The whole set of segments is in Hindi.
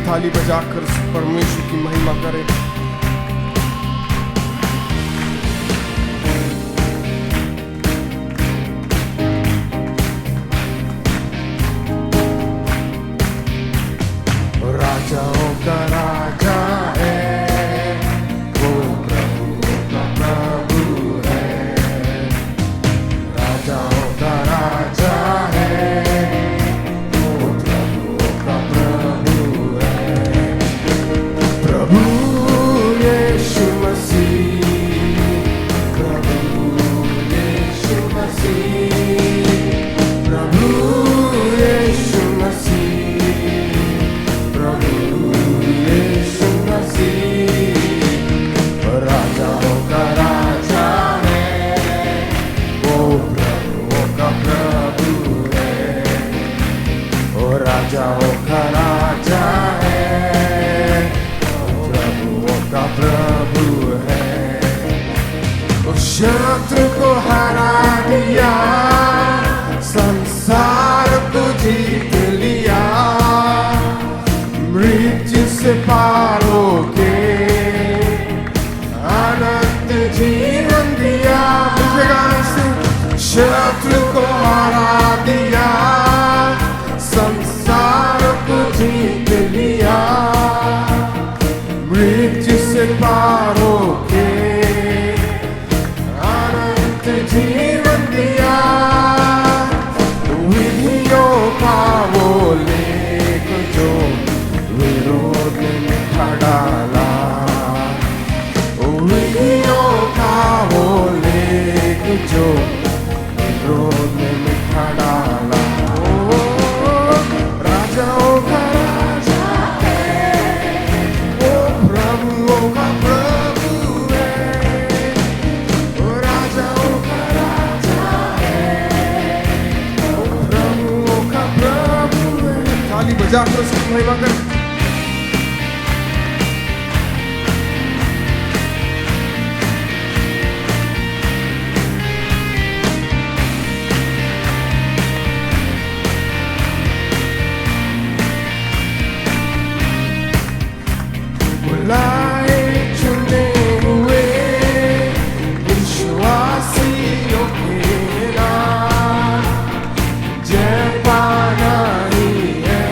थाली बजाकर परमेश्वर की महिमा करें। राजाओं का राजा है वो, प्रभुओं का प्रभु है। राजाओं का राजा है वो, प्रभुओं का प्रभु है। प्रभु यीशु मसीह, प्रभु यीशु मसीह, प्रभु यीशु मसीह, प्रभु यीशु मसीह। राजाओं का राजा है वो, प्रभुओं का प्रभु है। ओ राजाओं का राजा है, प्रभुओं का प्रभु है। उस शत्रु को हरा दिया, संसार को जीत लिया, मृत्यु से पार होके अनंत जीवन दिया। शत्रु को हरा दिया, संसार को जीत लिया, मृत्यु से पार होके अनंत जीवन दिया। विधियों का वो लेख जो विरोध में खड़ा, विधियों का वो लेख जो विरोध में खड़ा। राजाओं का राजा है वो, प्रभुओं का प्रभु है। राजाओं का राजा है वो, प्रभुओं का प्रभु है। थाली बजाकर उसकी महिमा कर। बुलाए चुने हुए विश्वासियों के नाम, जय पाना ही है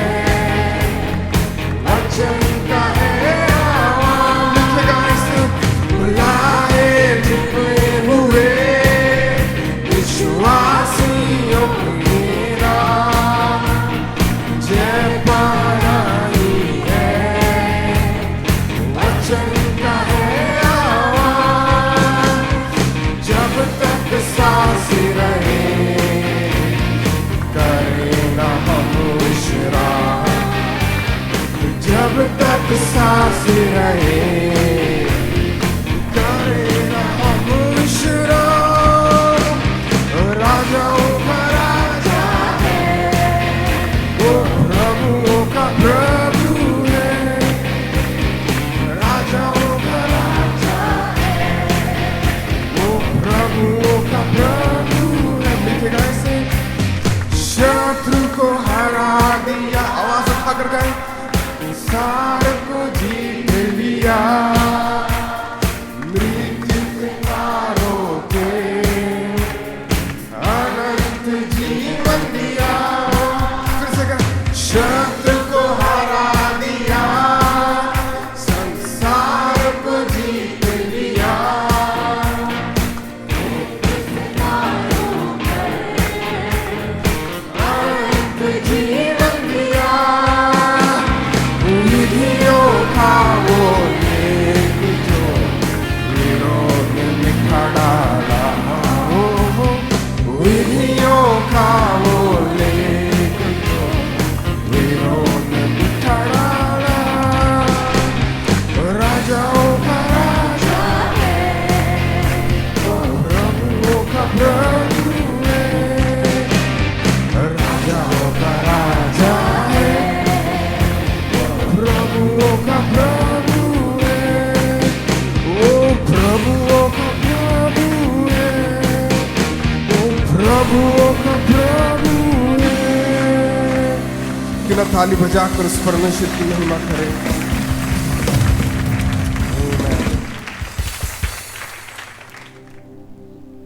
क्यों ना ताली बजाकर उस परमेश्वर की महिमा करें।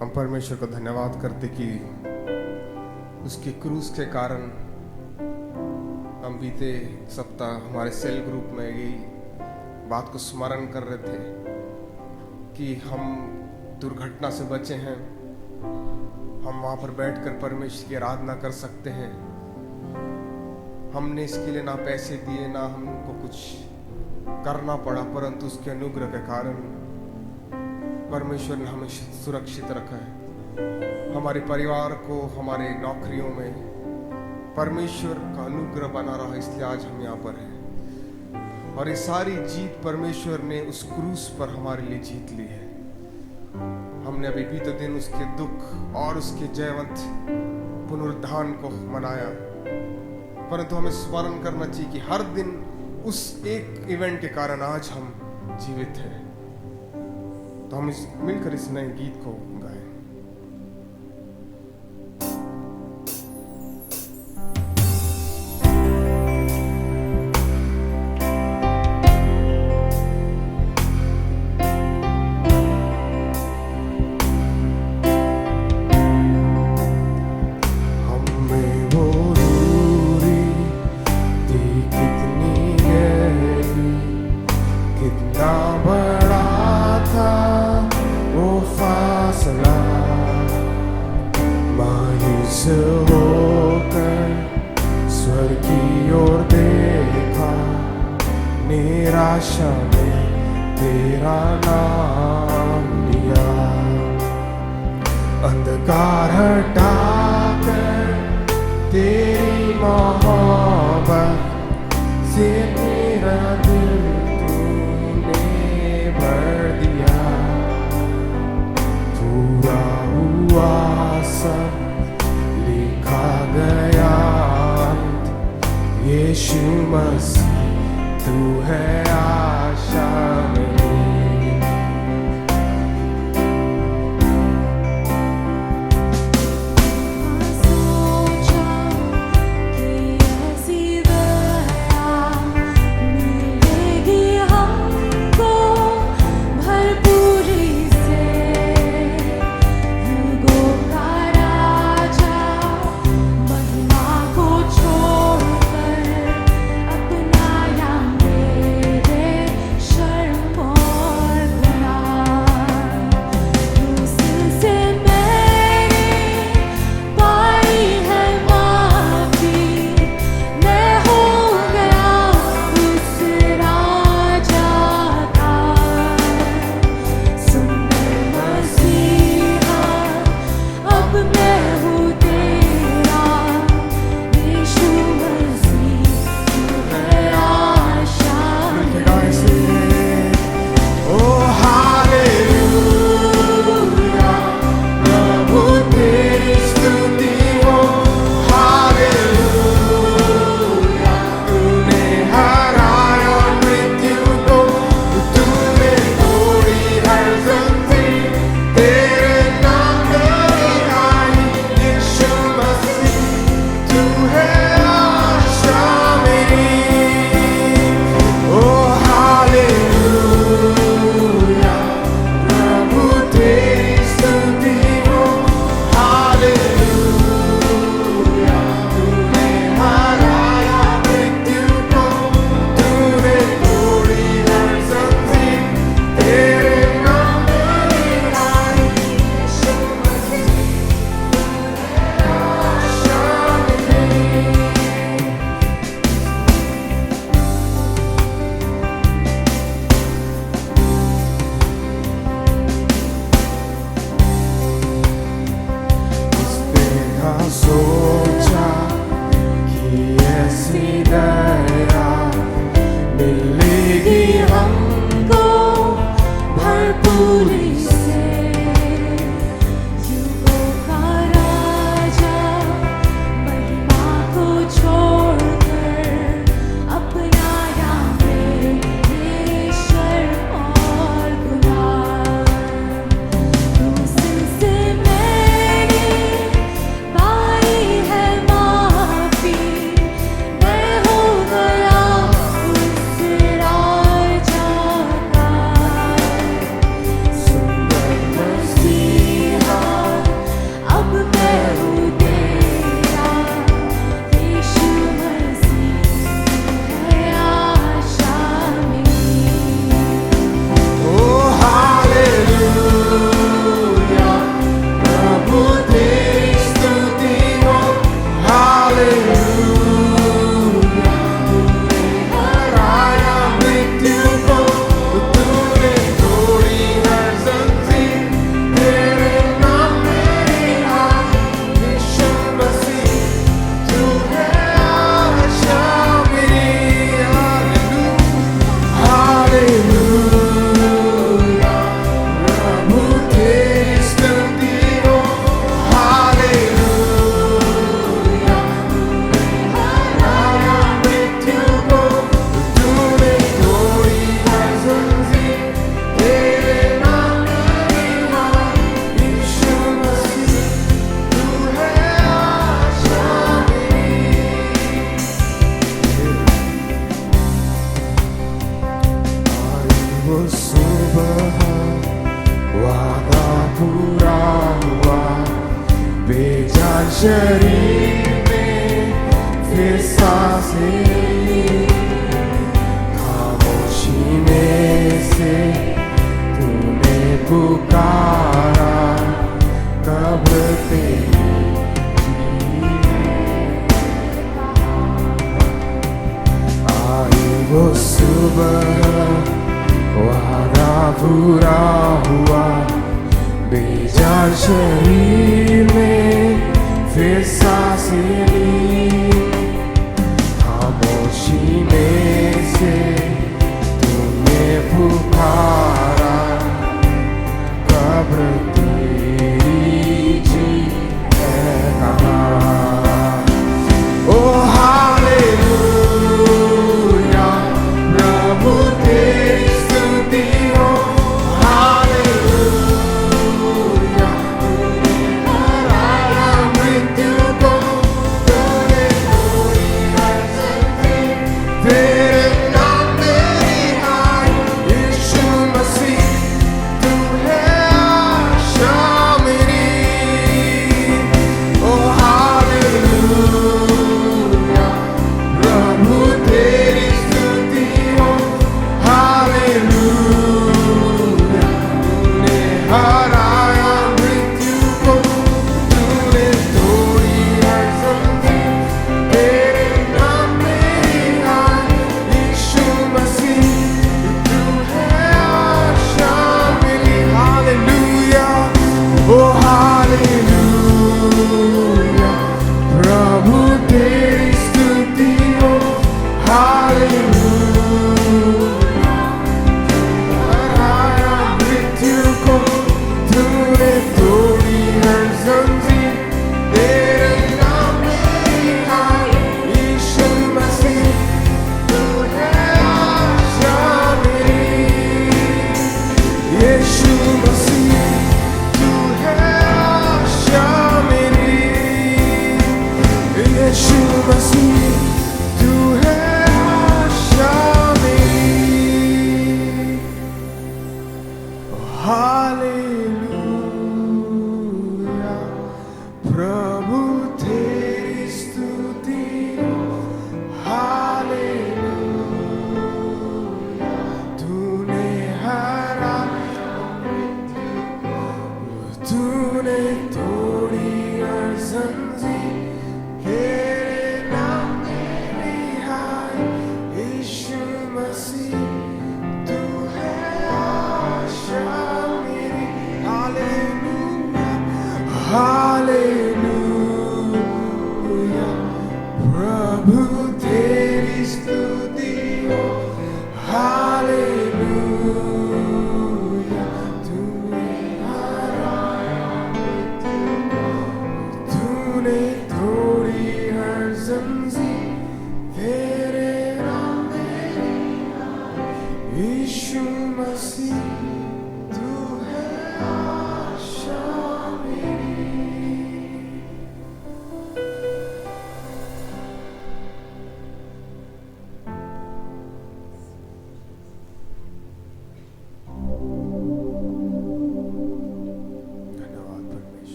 हम परमेश्वर को धन्यवाद करते कि उसके क्रूस के कारण हम बीते सप्ताह हमारे सेल ग्रुप में यही बात को स्मरण कर रहे थे कि हम दुर्घटना से बचे हैं। हम वहाँ पर बैठकर परमेश्वर की आराधना कर सकते हैं। हमने इसके लिए ना पैसे दिए, ना हमको कुछ करना पड़ा, परंतु उसके अनुग्रह के कारण परमेश्वर ने हमें सुरक्षित रखा है। हमारे परिवार को, हमारे नौकरियों में परमेश्वर का अनुग्रह बना रहा, इसलिए आज हम यहाँ पर हैं। और ये सारी जीत परमेश्वर ने उस क्रूस पर हमारे लिए जीत ली है। हमने अभी बीते दिन उसके दुख और उसके जयवंत पुनरुत्थान को मनाया, परंतु हमें स्मरण करना चाहिए कि हर दिन उस एक इवेंट के कारण आज हम जीवित हैं। तो हम मिलकर इस नए गीत को गाएं। निराशा में तेरा नाम लिया, अंधकार हटाकर तेरी मोहब्बत से मेरा दिल तूने भर दिया। पूरा हुआ सब लिखा गया, यीशु मसीह तू है आशा मेरी। शरीर में फिर सांसें ली, खामोशी में से तूने पुकारा, कब्र तेरी आई वो सुबह, वादा पूरा हुआ, बेजान शरीर में फिर सांसें ली, खामोशी में से तूने पुकारा, कब्र तेरी जी है कहाँ। ओ हालेलुया, प्रभु तेरी स्तुति हो,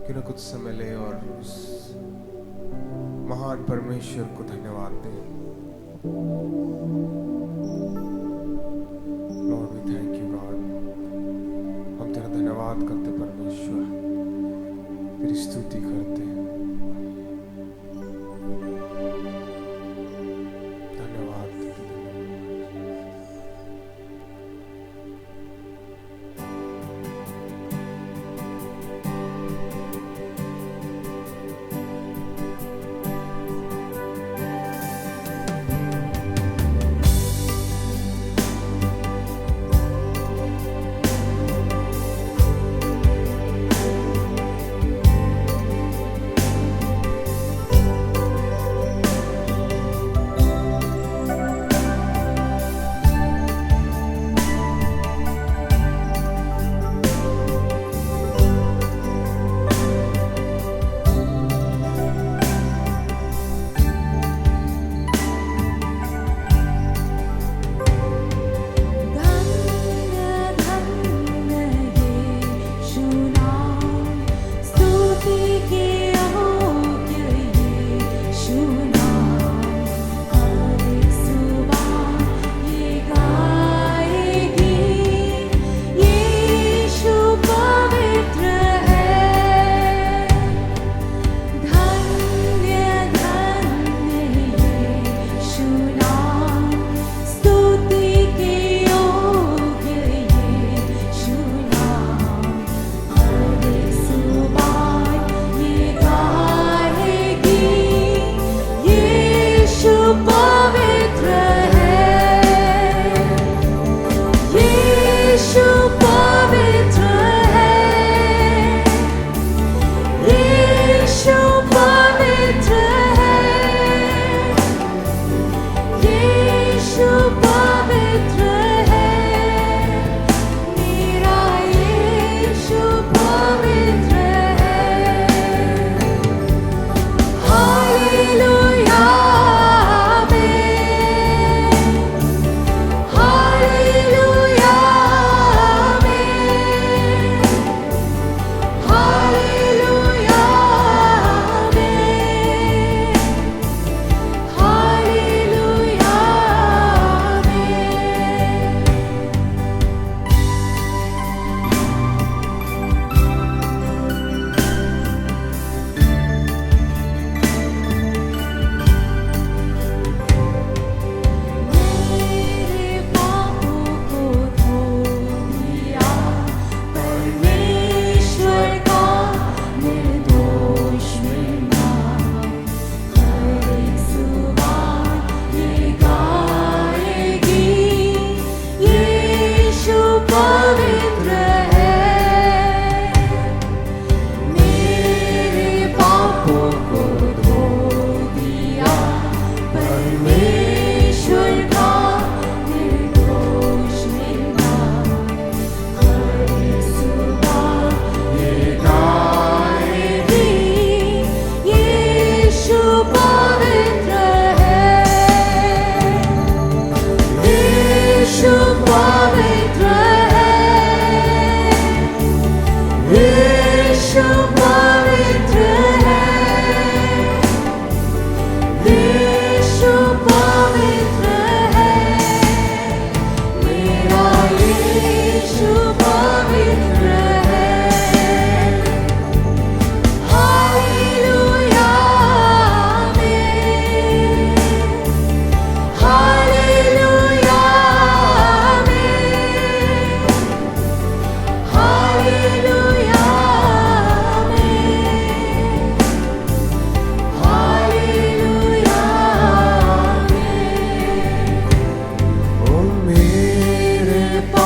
क्यों न कुछ समय ले और उस महान परमेश्वर को धन्यवाद दें। Lord we thank you God, हम तेरा धन्यवाद करते परमेश्वर, तेरी स्तुति करते हैं। धन्यवाद देते हैं।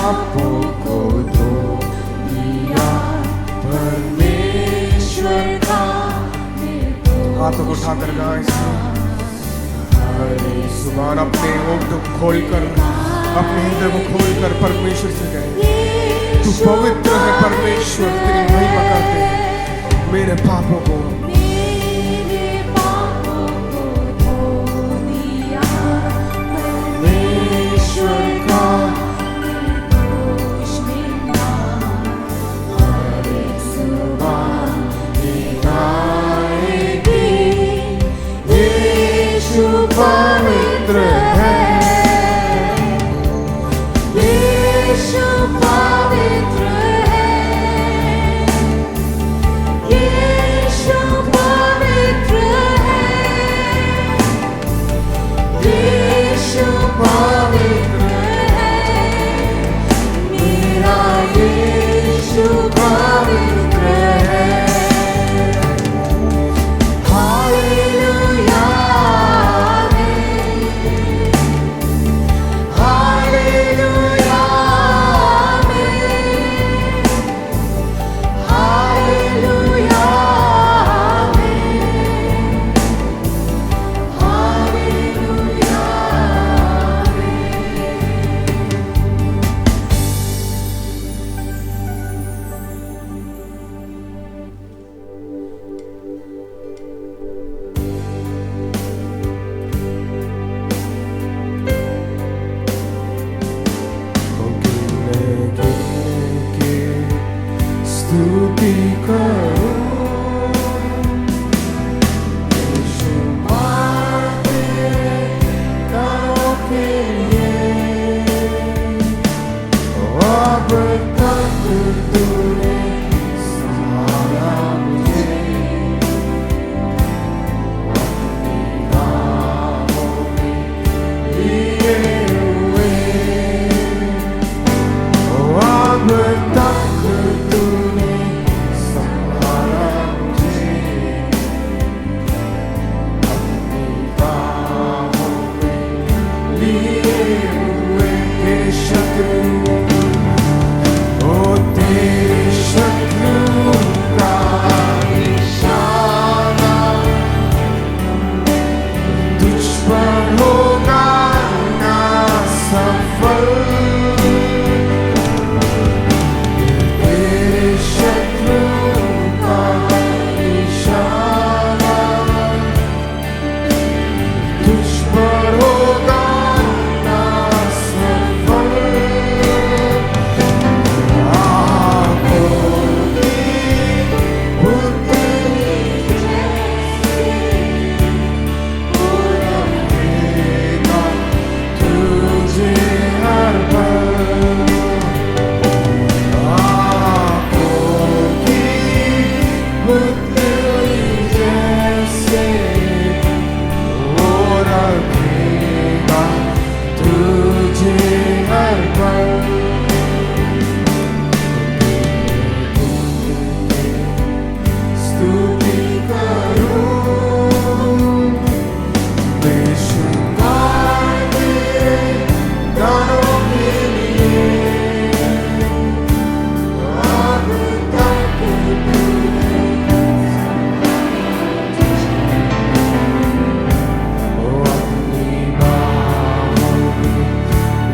पापों को धो दिया परमेश्वर का। हाथों को उठाकर गाएं जुबान अपने ओठ खोलकर, अपने हृदय को खोलकर परमेश्वर से कहें, तू पवित्र है परमेश्वर, तेरी महिमा करते हैं। मेरे पापों को परमेश्वर का। पवित्र है यीशु, पवित्र है यीशु, पवित्र है यीशु, पवित्र है मेरा यीशु, पवित्र है। स्तुति करो यीशु, तेरे दानों के लिए। अब तक तूने सहारा मुझे अपनी राहों में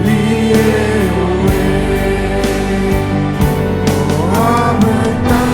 लिए हुए। अब तक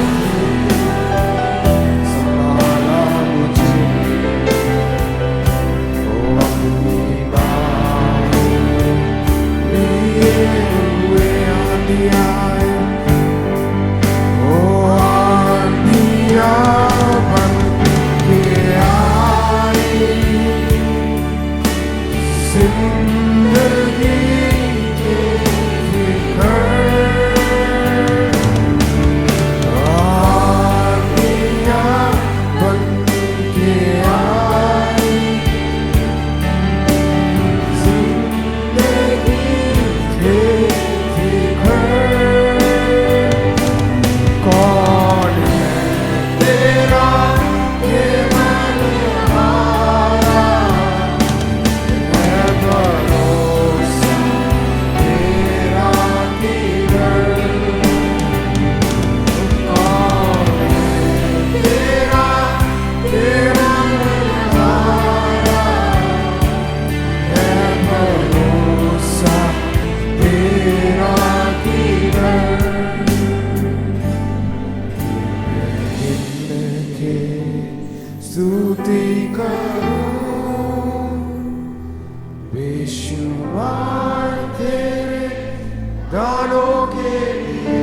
के लिए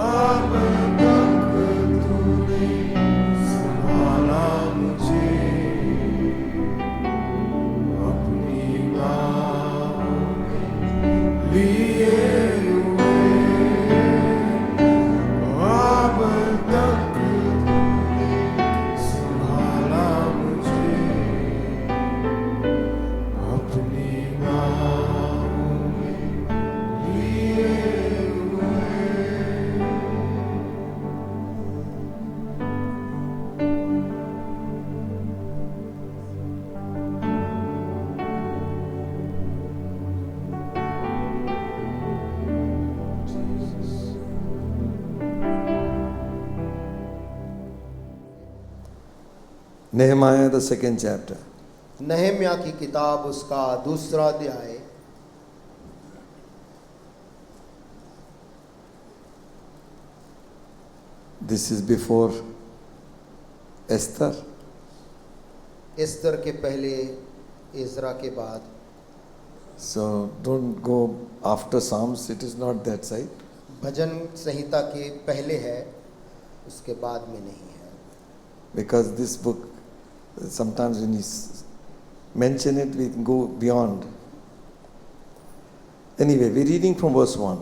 अब तक तूने संभाला मुझे अपनी बाहों में लिए हुए। अब तक तूने संभाला मुझे अपनी बाहों में लिए हुए। Nehemiah, the second chapter. नहम्या की किताब उसका दूसरा अध्याय। This is before Esther. Esther के पहले, इज़रा के बाद। So don't go after Psalms, it is not that side. भजन संहिता के पहले है, उसके बाद में नहीं है। Because this book, sometimes when you mention it, we can go beyond. Anyway, we're reading from verse 1.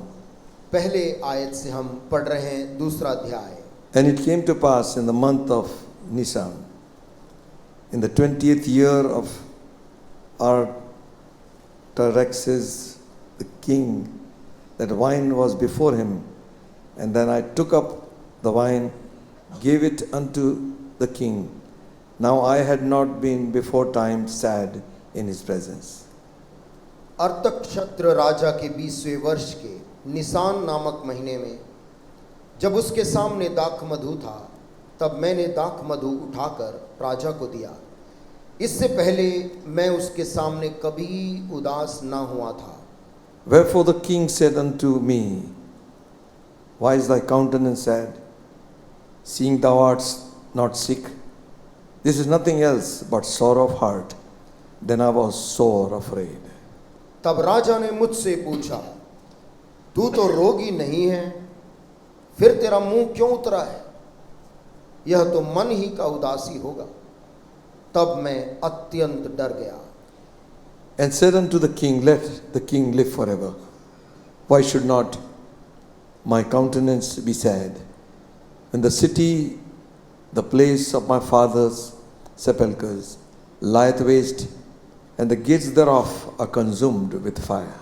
पहले आयत से हम पढ़ रहे हैं दूसरा अध्याय। And it came to pass in the month of Nisan, in the 20th year of Artaxerxes the king, that wine was before him. And then I took up the wine, gave it unto the king. Now I had not been before time sad in his presence. अर्तक्षत्र राजा के 20वें वर्ष के निसान नामक महीने में, जब उसके सामने दाख मधु था, तब मैंने दाख मधु उठाकर राजा को दिया। इससे पहले मैं उसके सामने कभी उदास न हुआ था। Wherefore the king said unto me, Why is thy countenance sad, seeing thou art not sick? This is nothing else but sorrow of heart. Then I was sore afraid. तब राजा ने मुझसे पूछा, तू तो रोगी नहीं है, फिर तेरा मुंह क्यों उतरा है? यह तो मन ही का उदासी होगा। तब मैं अत्यंत डर गया। And said unto the king, Let the king live forever. Why should not my countenance be sad? When the city, the place of my father's sepulchres, lieth waste, and the gates thereof are consumed with fire.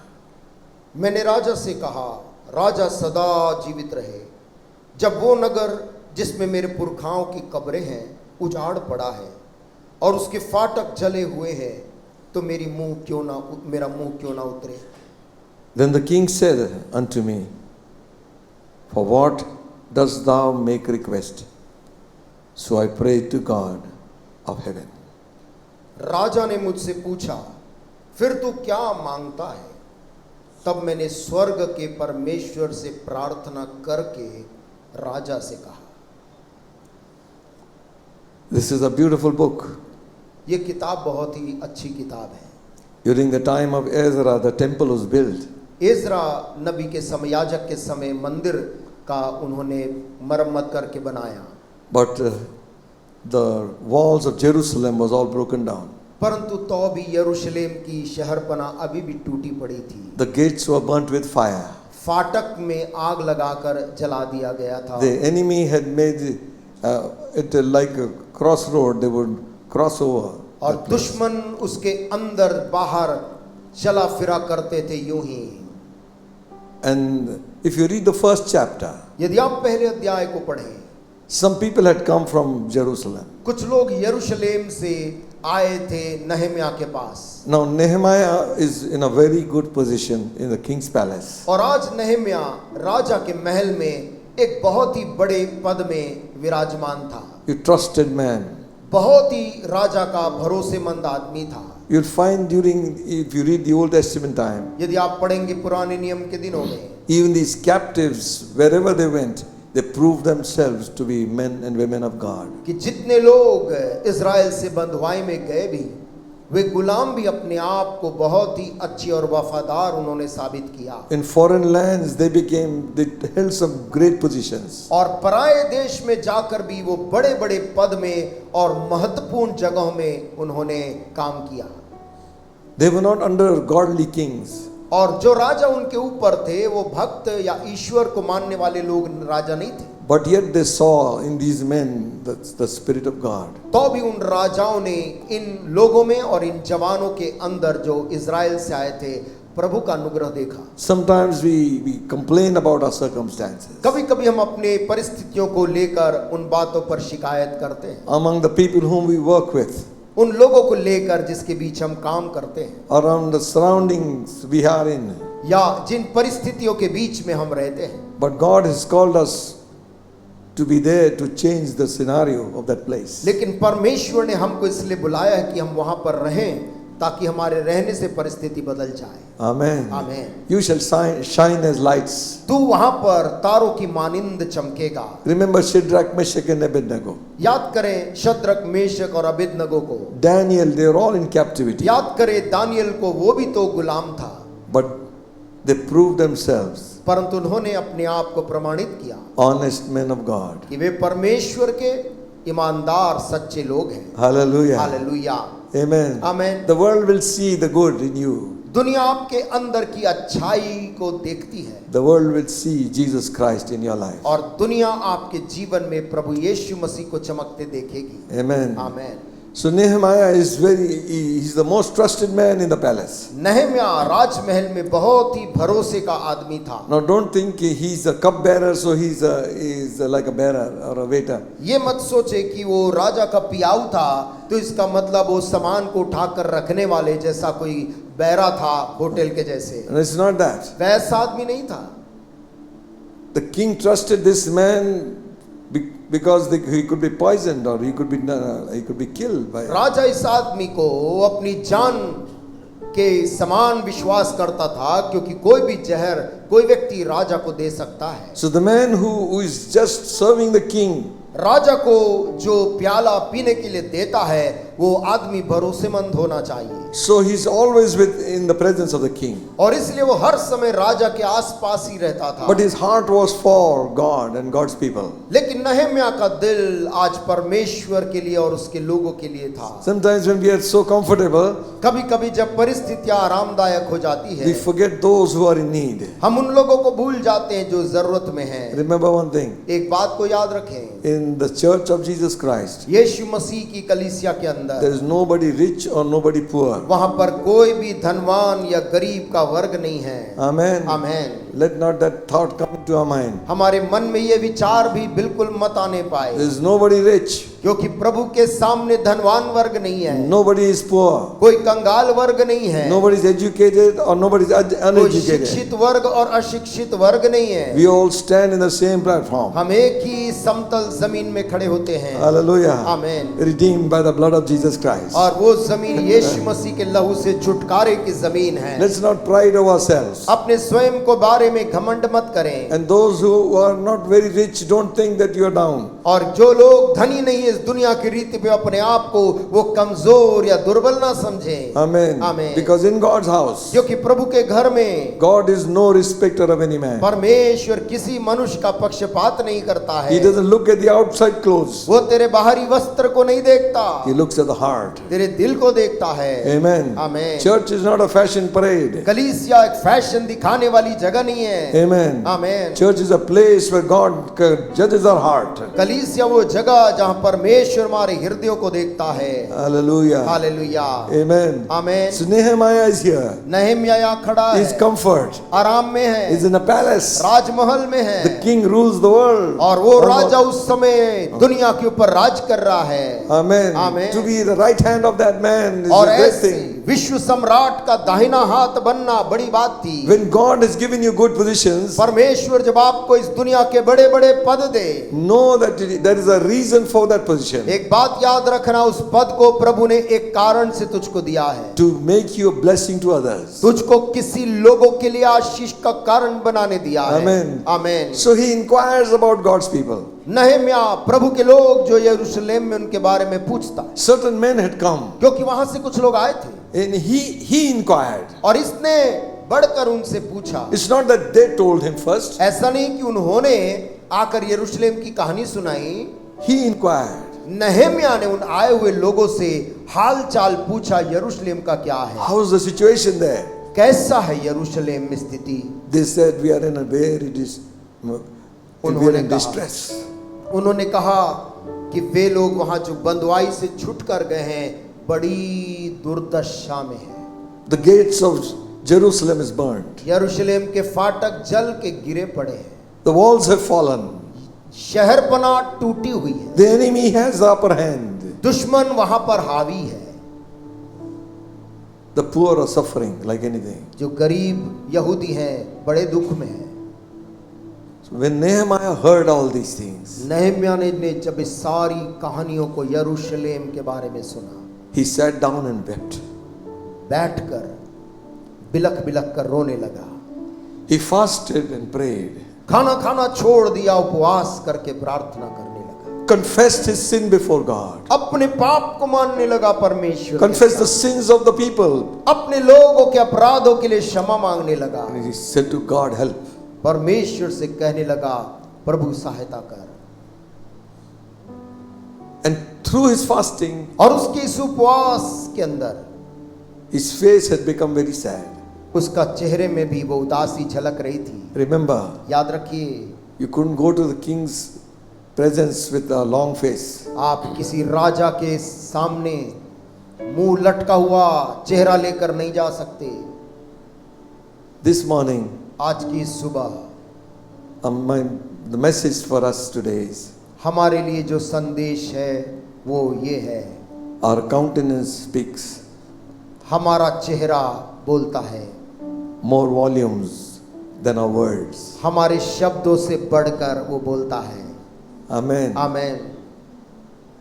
मैंने राजा से कहा, राजा सदा जीवित रहे। जब वो नगर जिसमें मेरे पुरखाओं की कब्रें हैं उजाड़ पड़ा है और उसके फाटक जले हुए हैं, तो मेरा मुंह क्यों ना उतरे? Then the king said unto me, For what dost thou make request? So I prayed to God of heaven. राजा ने मुझसे पूछा, फिर तू क्या मांगता है? तब मैंने स्वर्ग के परमेश्वर से प्रार्थना करके राजा से कहा। This is a beautiful book. ये किताब बहुत ही अच्छी किताब है। During the time of Ezra, the temple was built. इज़रा नबी के समय, याजक के समय मंदिर का उन्होंने मरम्मत करके बनाया। But the walls of Jerusalem was all broken down. परंतु तो भी यरूशलेम की शहरपना अभी भी टूटी पड़ी थी। The gates were burnt with fire. फाटक में आग लगाकर जला दिया गया था। The enemy had made it like a crossroad. They would cross over. और दुश्मन उसके अंदर बाहर चला फिरा करते थे यूं ही। And if you read the first chapter, यदि आप पहले अध्याय को पढ़ें, some people had come from Jerusalem. कुछ लोग यरूशलेम से आए थे नहम्या के पास। Now Nehemiah is in a very good position in the king's palace. और आज नहम्या राजा के महल में एक बहुत ही बड़े पद में विराजमान था। A trusted man. बहुत ही राजा का भरोसेमंद आदमी था। You'll find if you read the Old Testament time, यदि आप पढ़ेंगे पुराने नियम के दिनों में, even these captives, wherever they went, they proved themselves to be men and women of God. कि जितने लोग इज़राइल से बंधुआई में गए भी, वे गुलाम भी अपने आप को बहुत ही अच्छे और वफादार उन्होंने साबित किया। In foreign lands, they held some great positions. और पराये देश में जाकर भी वो बड़े बड़े पद में और महत्वपूर्ण जगहों में उन्होंने काम किया। They were not under godly kings. और जो राजा उनके ऊपर थे वो भक्त या ईश्वर को मानने वाले लोग राजा नहीं थे। But yet they saw in these men the Spirit of God. तो भी उन राजाओं ने इन लोगों में और इन जवानों के अंदर जो इजराइल से आए थे प्रभु का अनुग्रह देखा। Sometimes we complain about our circumstances. कभी कभी हम अपने परिस्थितियों को लेकर उन बातों पर शिकायत करते हैं। Among the people whom we work with, उन लोगों को लेकर जिसके बीच हम काम करते हैं, around the surroundings we are in. या जिन परिस्थितियों के बीच में हम रहते हैं। But God has called us to be there to change the scenario of that place. लेकिन परमेश्वर ने हमको इसलिए बुलाया है कि हम वहां पर रहें ताकि हमारे रहने से परिस्थिति बदल जाए। Amen. आमीन। You shall shine as lights. तू वहां पर तारों की मानिंद चमकेगा। Remember Shadrach, Meshach and Abednego. याद करें शद्रक, मेशक और अबेदनगो को। Daniel, they were all in captivity. याद करें दानियल को, वो भी तो गुलाम था। But they proved themselves परंतु उन्होंने अपने आप को प्रमाणित किया honest men of God. कि वे परमेश्वर के ईमानदार सच्चे लोग हैं। Hallelujah. हालेलुया। Amen. आमीन। The world will see the good in you. दुनिया आपके अंदर की अच्छाई को देखती है The world will see Jesus Christ in your life. और दुनिया आपके जीवन में प्रभु यीशु मसीह को चमकते देखेगी। Amen. आमीन। So Nehemiah he's the most trusted man in the palace. नहम्या राजमहल में बहुत ही भरोसे का आदमी था। Now don't think he's a cup bearer, so he's like a bearer or a waiter. ये मत सोचे कि वो राजा का पियाऊ था तो इसका मतलब वो सामान को उठाकर रखने वाले जैसा कोई बैरा था होटल के जैसे। And it's not that. वैसा आदमी नहीं था। The king trusted this man because he could be poisoned or he could be killed by. राजा इस आदमी को अपनी जान के समान विश्वास करता था क्योंकि कोई भी जहर कोई व्यक्ति राजा को दे सकता है। So the man who is just serving the king, राजा को जो प्याला पीने के लिए देता है वो आदमी भरोसेमंद होना चाहिए। so he's always in the presence of the king. और इसलिए वो हर समय राजा के आसपास ही रहता था। But his heart was for God and God's people. लेकिन नहम्या का दिल आज परमेश्वर के लिए और उसके लोगों के लिए था। Sometimes when we are so comfortable, कभी-कभी जब परिस्थितियां आरामदायक हो जाती we है forget those who are in need. हम उन लोगों को भूल जाते हैं जो जरूरत में हैं। Remember one thing, एक बात को याद रखें, in the church of Jesus Christ, यीशु मसीह की कलीसिया के अंदर there is nobody rich or nobody poor. वहां पर कोई भी धनवान या गरीब का वर्ग नहीं है। Amen. आमीन। Let not that thought come into our mind. हमारे मन में ये विचार भी बिल्कुल मत आने पाए There is nobody rich, क्योंकि प्रभु के सामने धनवान वर्ग नहीं है, nobody is poor, कोई कंगाल वर्ग नहीं है, nobody is educated or nobody is कोई uneducated. शिक्षित वर्ग और अशिक्षित वर्ग नहीं है। We all stand in the same platform. हम एक ही समतल जमीन में खड़े होते हैं। Hallelujah. आमीन। Redeemed by the blood of Jesus Christ. और वो जमीन यीशु मसीह के लहू से छुटकारे की जमीन है। Let's not pride of ourselves. अपने स्वयं को बारे में घमंड मत करें। And those who are not very rich, don't think that you are down. और जो लोग धनी नहीं है इस दुनिया की रीति पे अपने आप को वो कमजोर या दुर्बल ना समझें। Amen. Amen. Because in God's house, क्योंकि प्रभु के घर में God is no respecter of any man. परमेश्वर किसी मनुष्य का पक्षपात नहीं करता He है। doesn't look at the outside clothes. वो तेरे बाहरी वस्त्र को नहीं देखता, He looks at the heart. तेरे दिल को देखता है। Amen. Amen. Church is not a fashion parade. कलीसिया एक फैशन दिखाने वाली जगह नहीं है। Amen. आमीन। Church is a place where God judges our heart. कलीसिया वो जगह जहाँ परमेश्वर हमारे हृदयों को देखता है। Hallelujah. हालेलुया। Amen. आमीन। So Nehemiah is here. नहम्या यहाँ खड़ा His है, comfort आराम में is है, in a palace. राजमहल में The है king rules the world. और वो राजा उस समय दुनिया के ऊपर राज कर रहा है। Amen. Amen. To be the right hand of that man is और a great ऐसे thing. विश्व सम्राट का दाहिना हाथ बनना बड़ी बात थी। When God has given you good good positions, परमेश्वर जब आपको इस दुनिया के बड़े बड़े पद दे, know that there is a reason for that position. एक बात याद रखना, उस पद को प्रभु ने एक कारण से तुझको दिया है, To make you a blessing to others. तुझको किसी लोगों के लिए आशीष का कारण बनाने दिया है। Amen. Amen. So he inquires about God's people. नहम्या प्रभु के लोग जो यरूशलेम में उनके बारे में पूछता है, Certain men had come क्योंकि वहां से कुछ लोग आए थे, and he inquired. और इसने बढ़कर उनसे पूछा। It's not that they told him first. ऐसा नहीं कि उन्होंने आकर यरूशलेम की कहानी सुनाई, He inquired. नहम्या ने उन आए हुए लोगों से हाल चाल पूछा, यरूशलेम का क्या है, How's the situation there? कैसा है यरूशलेम में स्थिति। They said we are in a very distress. उन्होंने कहा कि वे लोग वहां जो बंदवाई से छूट कर गए हैं बड़ी दुर्दशा में है। The gates of Jerusalem is burnt. यरूशलेम के फाटक जल के गिरे पड़े हैं, The walls have fallen. शहरपना टूटी हुई है, The enemy has the upper hand. दुश्मन वहां पर हावी है। The poor are suffering like anything. जो गरीब यहूदी हैं बड़े दुख में हैं। So when Nehemiah heard all these things, नहम्या ने जब इस सारी कहानियों को यरूशलेम के बारे में सुना, he sat down and wept. बैठकर बिलख बिलख कर रोने लगा। He fasted and prayed, खाना खाना छोड़ दिया, उपवास करके प्रार्थना करने लगा, confessed his sin before God, अपने पाप को मानने लगा परमेश्वर, confessed the sins of the people. अपने लोगों के अपराधों के लिए क्षमा मांगने लगा, And he said to God, help. परमेश्वर से कहने लगा, प्रभु सहायता कर। And through his fasting, और उसके इस उपवास के अंदर his face had become very sad. उसका चेहरे में भी वो उदासी झलक रही थी। Remember, याद रखिए, you couldn't go to the king's presence with a long face. आप किसी राजा के सामने मुंह लटका हुआ चेहरा लेकर नहीं जा सकते। This morning, आज की सुबह the message for us today is, हमारे लिए जो संदेश है वो ये है, our countenance speaks हमारा चेहरा बोलता है more volumes than our words. हमारे शब्दों से बढ़कर वो बोलता है। Amen. Amen.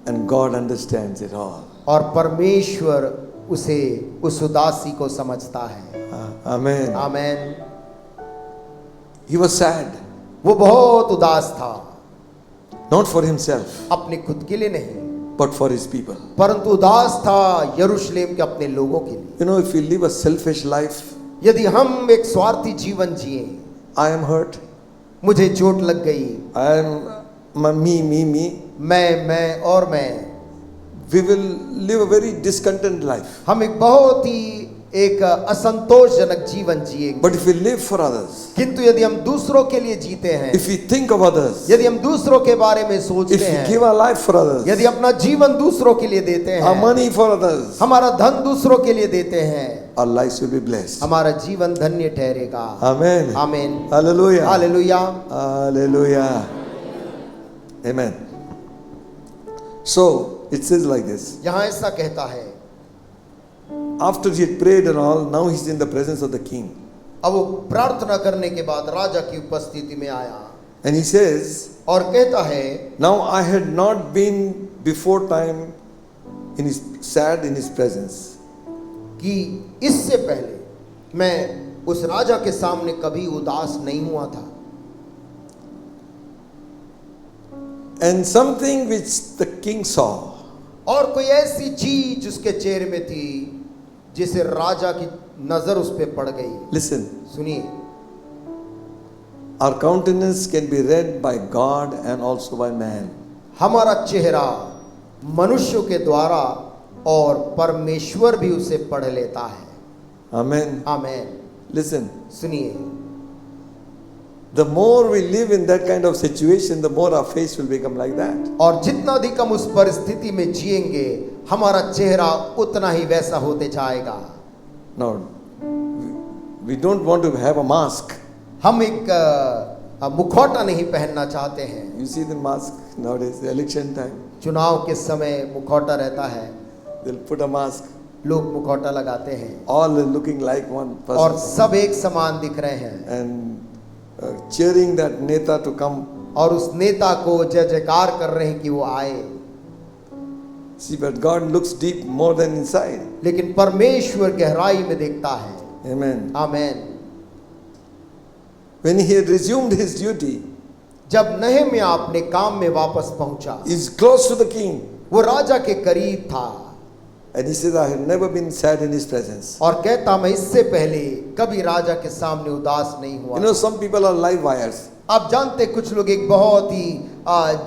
And God understands it all. और परमेश्वर उसे उस उदासी को समझता है। Amen. Amen. He was sad, वो बहुत उदास था, not for himself, अपने खुद के लिए नहीं, but for his people. परंतु उदास था यरूशलेम के अपने लोगों के लिए। You know, if we live a selfish life, यदि हम एक स्वार्थी जीवन जिए, I am hurt, मुझे चोट लग गई, I am me, मैं और मैं, we will live a very discontent life. हम एक बहुत ही एक असंतोषजनक जीवन जिएंगे। But if we live for others, किंतु यदि हम दूसरों के लिए जीते हैं, if we think of others, यदि हम दूसरों के बारे में सोचते if we हैं, give our life for others, यदि अपना जीवन दूसरों के लिए देते our हैं, money for others, हमारा धन दूसरों के लिए देते हैं, our lives will be blessed. हमारा जीवन धन्य ठहरेगा। Amen. आमीन। Hallelujah. Hallelujah. Hallelujah. Amen. So it says like this. यहाँ ऐसा कहता है, After he had prayed and all, now he's in the presence of the king. अब वो प्रार्थना करने के बाद राजा की उपस्थिति में आया And he says, और कहता है, now I had not been before time sad in his presence. कि इससे पहले मैं उस राजा के सामने कभी उदास नहीं हुआ था। And something which the king saw, और कोई ऐसी चीज उसके चेहरे में थी जिसे राजा की नजर उस पे पड़ गई। listen, सुनिए, our countenance can be read by God and also by man. हमारा चेहरा मनुष्यों के द्वारा और परमेश्वर भी उसे पढ़ लेता है। Amen. आमेन। Listen, सुनिए, the more we live in that kind of situation, the more our face will become like that. और जितना अधिक हम उस परिस्थिति में जिएंगे, हमारा चेहरा उतना ही वैसा होते जाएगा। Now, we don't want to have a mask. हम एक मुखौटा नहीं पहनना चाहते हैं। You see the mask nowadays, the election time, चुनाव के समय मुखौटा रहता है, they'll put a mask. लोग मुखौटा लगाते हैं All are looking like one और person. सब एक समान दिख रहे हैं। And cheering that Neta to come. और उस नेता को जय जयकार कर रहे हैं कि वो आए। See, but God looks deep more than inside. लेकिन परमेश्वर गहराई में देखता है। Amen. Amen. When he had resumed his duty, जब नहम्याह अपने काम में वापस पहुंचा, he's close to the king. वो राजा के करीब था And he says, I have never been sad in his presence. और कहता मैं इससे पहले कभी राजा के सामने उदास नहीं हुआ। You know, some people are live wires. आप जानते कुछ लोग एक बहुत ही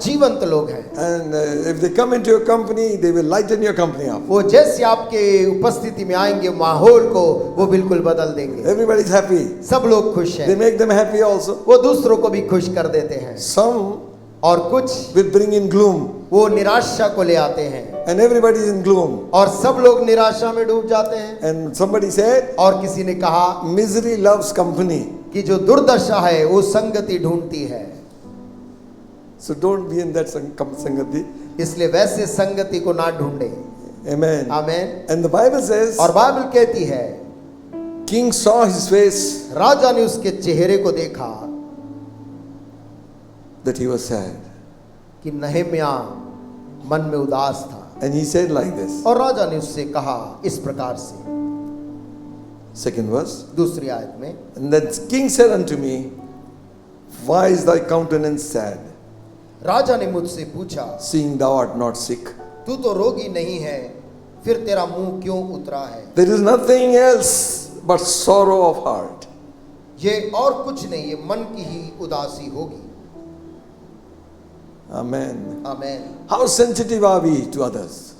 जीवंत लोग हैं। And if they come into your company, they will lighten your company up. वो जैसे आपके उपस्थिति में आएंगे माहौल को वो बिल्कुल बदल देंगे। Everybody is happy. सब लोग खुश They हैं। make them happy also. वो दूसरों को भी खुश कर देते हैं। Some और कुछ will bring in gloom. वो निराशा को ले आते हैं And everybody is in gloom. और सब लोग निराशा में डूब जाते हैं। And somebody said, और किसी ने कहा misery loves company. कि जो दुर्दशा है वो संगति ढूंढती है। So don't be in that sangati. इसलिए वैसे संगति को ना ढूंढे। Amen. Amen. And the Bible says, और बाइबल कहती है king saw his face राजा ने उसके चेहरे को देखा that he was sad. कि नहम्याह मन में उदास था And he said like this. और राजा ने उससे कहा इस प्रकार से। Second verse. दूसरी आयत में, And the king said unto me, why is thy countenance sad, राजा ने मुझसे पूछा seeing thou art not sick? तू तो रोगी नहीं है फिर तेरा मुंह क्यों उतरा है? There is nothing else but sorrow of heart. ये और कुछ नहीं, ये मन की ही उदासी होगी। Amen. Amen. How sensitive are we to others?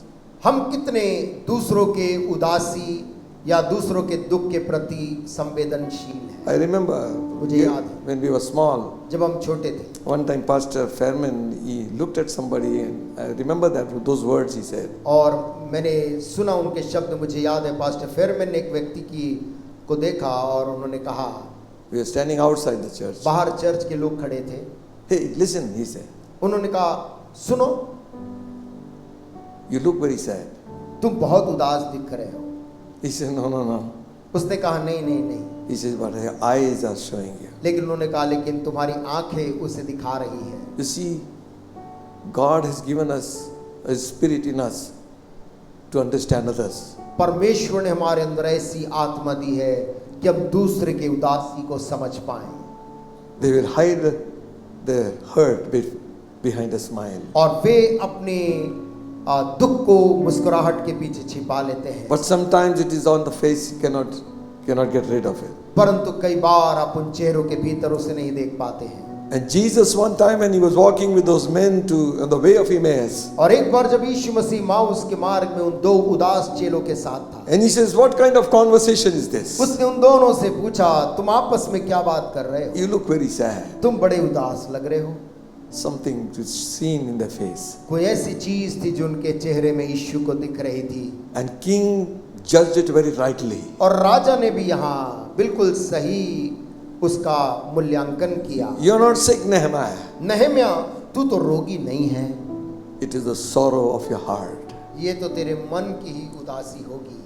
हम कितने दूसरों के उदासी या दूसरों के दुख के प्रति संवेदनशील हैं। I remember मुझे याद है when we were small, जब हम छोटे थे, one time Pastor Fairman, he looked at somebody and I remember that those words he said. और मैंने सुना उनके शब्द, मुझे याद है पास्टर फेरमैन ने एक व्यक्ति को देखा और उन्होंने कहा, We were standing outside the church. बाहर चर्च के लोग खड़े थे, Hey, listen, he said, उन्होंने कहा सुनो you look very sad. तुम बहुत उदास दिख रहे हो। He said, no, no, no. उसने कहा नहीं नहीं नहीं, He says, but your eyes are showing you. लेकिन उन्होंने कहा लेकिन तुम्हारी आंखें उसे दिखा रही है। You see, God has given us a spirit in us to understand others. परमेश्वर ने हमारे अंदर ऐसी आत्मा दी है कि हम दूसरे के उदासी को समझ पाएं। They will hide their hurt behind a smile. और वे अपने दुख को मुस्कुराहट के पीछे छिपा लेते हैं। But sometimes it is on the face, you cannot get rid of it. परंतु कई बार आप उन चेहरों के भीतर उसे नहीं देख पाते हैं। And Jesus one time when he was walking with those men on the way of Emmaus, और एक बार जब यीशु मसीह माउस के मार्ग में उन दो उदास चेलों के साथ था, and he says, what kind of conversation is this? उसने उन दोनों से पूछा तुम आपस में क्या बात कर रहे हो? You look very sad. तुम बड़े उदास लग रहे हो। Something was seen in their face. कोई ऐसी चीज थी जो उनके चेहरे में यीशु को दिख रही थी। And king judged it very rightly. और राजा ने भी यहाँ बिल्कुल सही उसका मूल्यांकन किया। You're not sick, Nehemiah. नहम्याह तू तो रोगी नहीं है, It is the sorrow of your heart. ये तो तेरे मन की ही उदासी होगी।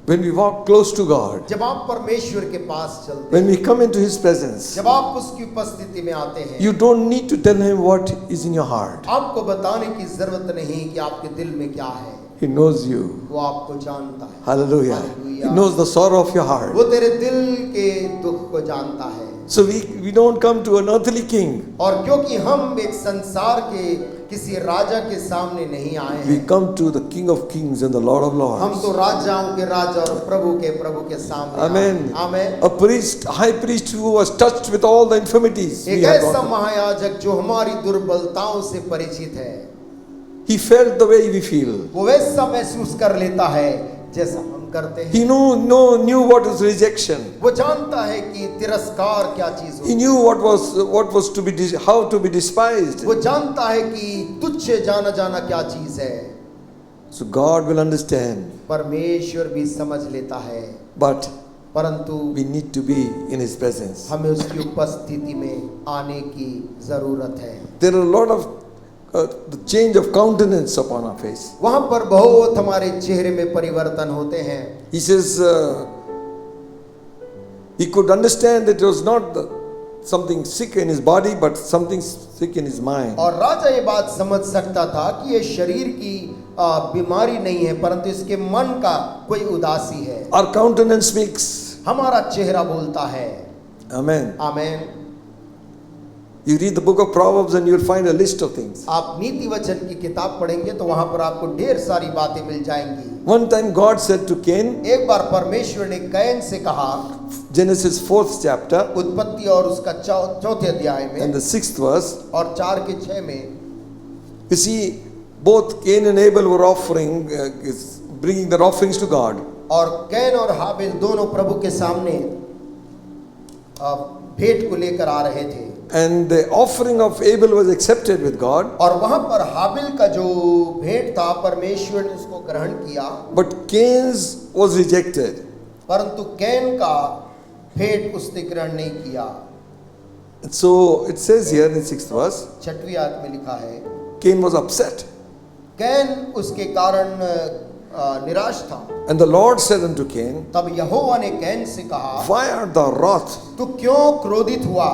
When we walk close to God, जब आप परमेश्वर के पास चलते when हैं, we come into his presence, जब आप उसकी उपस्थिति में आते हैं, you don't need to tell him what is in your heart. आपको बताने की जरूरत नहीं कि आपके दिल में क्या है। He knows you. वो आपको जानता है। Hallelujah. Hallelujah. He knows the sorrow of your heart. वो तेरे दिल के दुख को जानता है। So we don't come to an earthly king. और क्योंकि हम एक संसार के किसी राजा के सामने नहीं आए We हैं, come to the King of Kings and the Lord of हम तो Lords. राजाओं के राजा और प्रभु के सामने Amen. आए हैं। आमेन। A priest, high priest who was touched with all the infirmities. we एक have ऐसा gone through. महायाजक जो हमारी दुर्बलताओं से परिचित है, He felt the way we feel. वो वैसा महसूस कर लेता है जैसा हम करते हैं। He knew what is rejection. वो जानता है कि तिरस्कार क्या चीज He होती है। knew what was to be how to be despised. वो जानता है कि तुच्छ जाना क्या चीज है। So God will understand, परमेश्वर भी समझ लेता है, but परंतु we need to be in His presence. हमें उसकी उपस्थिति में आने की जरूरत है। There are a lot of the change of countenance upon our face. वहां पर बहुत हमारे चेहरे में परिवर्तन होते हैं। He says he could understand that it was not something sick in his body, but something sick in his mind. और राजा ये बात समझ सकता था कि ये शरीर की बीमारी नहीं है, परंतु इसके मन का कोई उदासी है। Our countenance speaks. हमारा चेहरा बोलता है। Amen. Amen. You read the book of Proverbs and you'll find a list of things. आप नीति वचन की किताब पढ़ेंगे तो वहां पर आपको ढेर सारी बातें मिल जाएंगी। One time God said to Cain, एक बार परमेश्वर ने कैन से कहा, Genesis 4th chapter उत्पत्ति और उसका चौथे अध्याय and में the 6th verse, और 4 के 6 में, you see both Cain and Abel were bringing their offerings to God. और कैन और हाबिल दोनों प्रभु के सामने भेंट को लेकर आ रहे थे। And the offering of Abel was accepted with God. और वहां पर हाबिल का जो भेंट था परमेश्वर ने उसको ग्रहण किया, But Cain's was rejected. परंतु कैन का भेंट उसने ग्रहण नहीं किया। So it says here in 6th verse, 6वीं आयत में लिखा है, Cain was upset. कैन उसके कारण निराश था। And the Lord said unto Cain, तब यहोवा ने कैन से कहा, Why art thou wroth? तू क्यों क्रोधित हुआ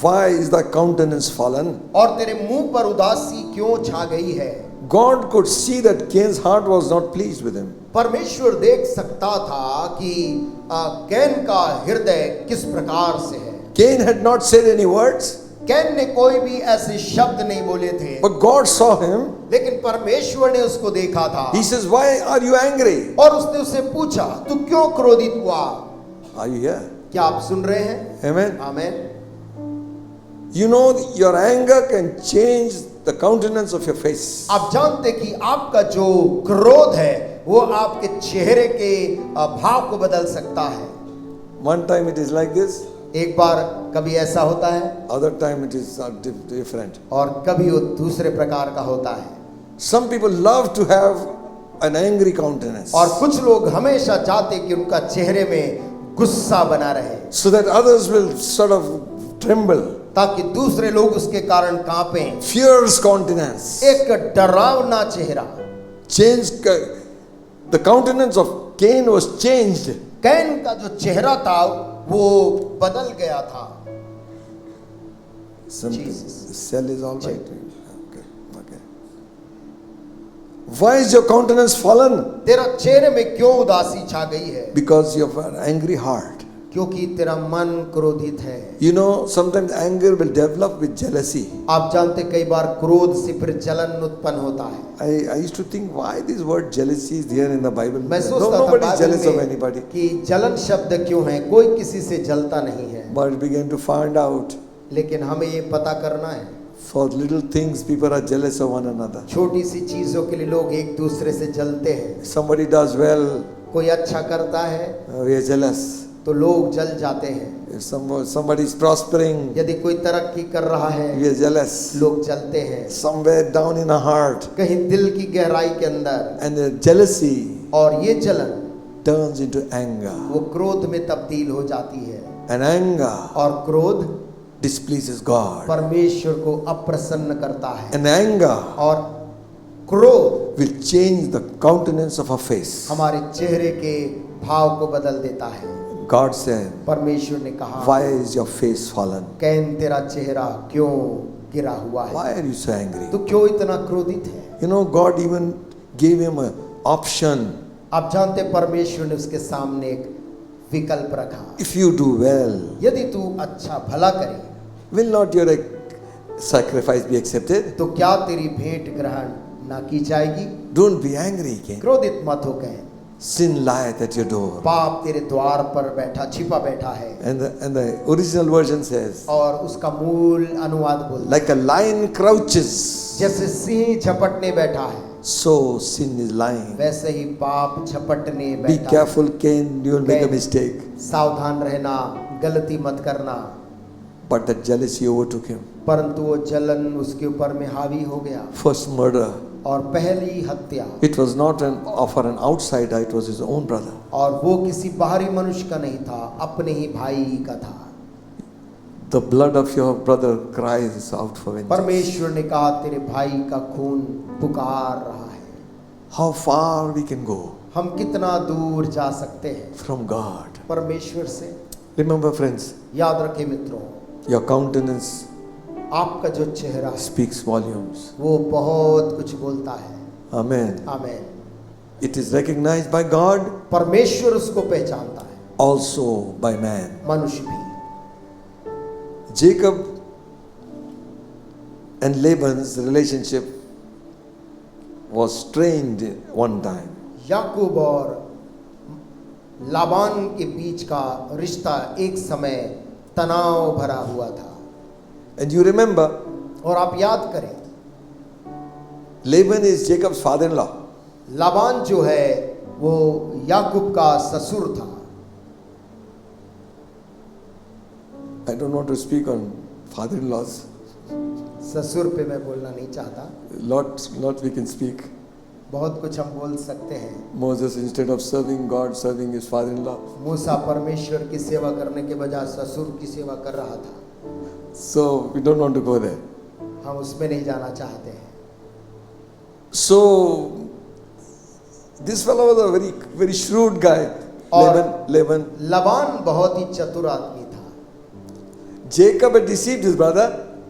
Why is thy countenance fallen? और तेरे मुंह पर उदासी क्यों छा गई है? God could see that Cain's heart was not pleased with him. परमेश्वर देख सकता था कि कैन का हृदय किस प्रकार से है। Cain had not said any words, can ने कोई भी ऐसे शब्द नहीं बोले थे, but God saw him. लेकिन परमेश्वर ने उसको देखा था। He says, Why are you angry? और उसने उससे पूछा, तू क्यों क्रोधित हुआ? Are you here? क्या आप सुन रहे हैं? Amen. Amen. You know, your anger can change the countenance of your face. आप जानते कि आपका जो क्रोध है वो आपके चेहरे के भाव को बदल सकता है। One time it is like this, एक बार कभी ऐसा होता है other time it is different. और कभी वो दूसरे प्रकार का होता है। Some people love to have an angry countenance, और कुछ लोग हमेशा चाहते कि उनका चेहरे में गुस्सा बना रहे, so that others will sort of tremble. ताकि दूसरे लोग उसके कारण कांपें। Fierce countenance. एक डरावना चेहरा। Changed, the countenance of Cain was changed. Can का जो चेहरा था वो बदल गया था। Cell is all right. Okay. Why is your countenance fallen? तेरा चेहरे में क्यों उदासी छा गई है? Because you have an angry heart. क्योंकि तेरा मन क्रोधित है। You know, sometimes anger will develop with jealousy. आप जानते कई बार क्रोध से फिर जलन उत्पन्न होता है। I used to think why this word jealousy is there in the Bible. मैं सोचता था Nobody is jealous of Bible anybody. में कि जलन शब्द क्यों है, कोई किसी से जलता नहीं है। But began to find out, लेकिन हमें ये पता करना है, for little things people are jealous of one another. छोटी सी चीजों के लिए लोग एक दूसरे से जलते हैं। Somebody does well, कोई अच्छा करता है we are jealous. तो लोग जल जाते हैं। If somebody is prospering, यदि कोई तरक्की कर रहा है we are jealous. लोग जलते हैं। Somewhere down in our heart, कहीं दिल की गहराई के अंदर, and the jealousy और ये जलन turns into anger. वो क्रोध में तब्दील हो जाती है। And anger और क्रोध displeases God. परमेश्वर को अप्रसन्न करता है। And anger और क्रोध will change the countenance of our face. हमारे चेहरे के भाव को बदल देता है। God said, परमेश्वर ने कहा, Why is your face fallen? Can तेरा चेहरा क्यों गिरा हुआ है? Why are you so angry? तू क्यों इतना क्रोधित है? You know, God even gave him an option. आप जानते परमेश्वर ने उसके सामने एक विकल्प रखा। If you do well, यदि तू अच्छा भला करे, will not your sacrifice be accepted? तो क्या तेरी भेंट ग्रहण ना की जाएगी? Don't be angry, Cain. क्रोधित मत हो can. Sin lieth at your door. पाप तेरे द्वार पर बैठा छिपा बैठा है। And the original version says, और उसका मूल अनुवाद बोलता है, like a lion crouches, जैसे सिंह झपटने बैठा है, so sin is lying. वैसे ही पाप झपटने Be बैठा है। careful, Cain, you will make a Cain. mistake. सावधान रहना, गलती मत करना। But that jealousy overtook him. परंतु वो जलन उसके ऊपर में हावी हो गया। First murder. और पहली हत्या, It was not for an outsider, it was his own brother. और वो किसी बाहरी मनुष्य का नहीं था, अपने ही भाई का था। The blood of your brother cries out for vengeance. परमेश्वर ने कहा तेरे भाई का खून पुकार रहा है। How far we can go हम कितना दूर जा सकते हैं from God. परमेश्वर से? Remember, friends, याद रखें मित्रों, Your countenance आपका जो चेहरा है speaks volumes. वो बहुत कुछ बोलता है। Amen. आमीन। It is recognized by God, परमेश्वर उसको पहचानता है, also by man. मनुष्य भी। Jacob and Laban's relationship was strained one time. याकूब और लाबान के बीच का रिश्ता एक समय तनाव भरा हुआ था। And you remember, और आप याद करें, Laban is Jacob's father-in-law. Laban जो है वो याकूब का ससुर था। I don't want to speak on father-in-laws. ससुर पे मैं बोलना नहीं चाहता, Lot we can speak. बहुत कुछ हम बोल सकते हैं। Moses, instead of serving God, serving his father-in-law. मूसा परमेश्वर की सेवा करने के बजाय ससुर की सेवा कर रहा था। So we don't want to go there. हम उसमें नहीं जाना चाहते हैं। So this fellow was a very, very shrewd guy. Laban. लबान बहुत ही चतुर आदमी था। Jacob had deceived his brother,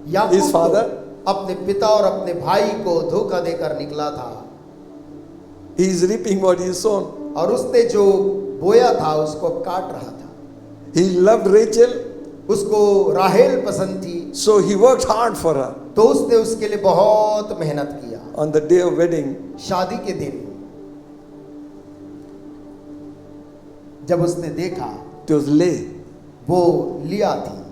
Yakub his father. तो अपने पिता और अपने भाई को धोखा देकर निकला था, He is reaping what he has sown. और उसने जो बोया था उसको काट रहा था। He loved Rachel, उसको राहेल पसंद थी, so he worked hard for her. तो उसने उसके लिए बहुत मेहनत किया। On the day of wedding, शादी के दिन जब उसने देखा it was Leah. वो लिया थी,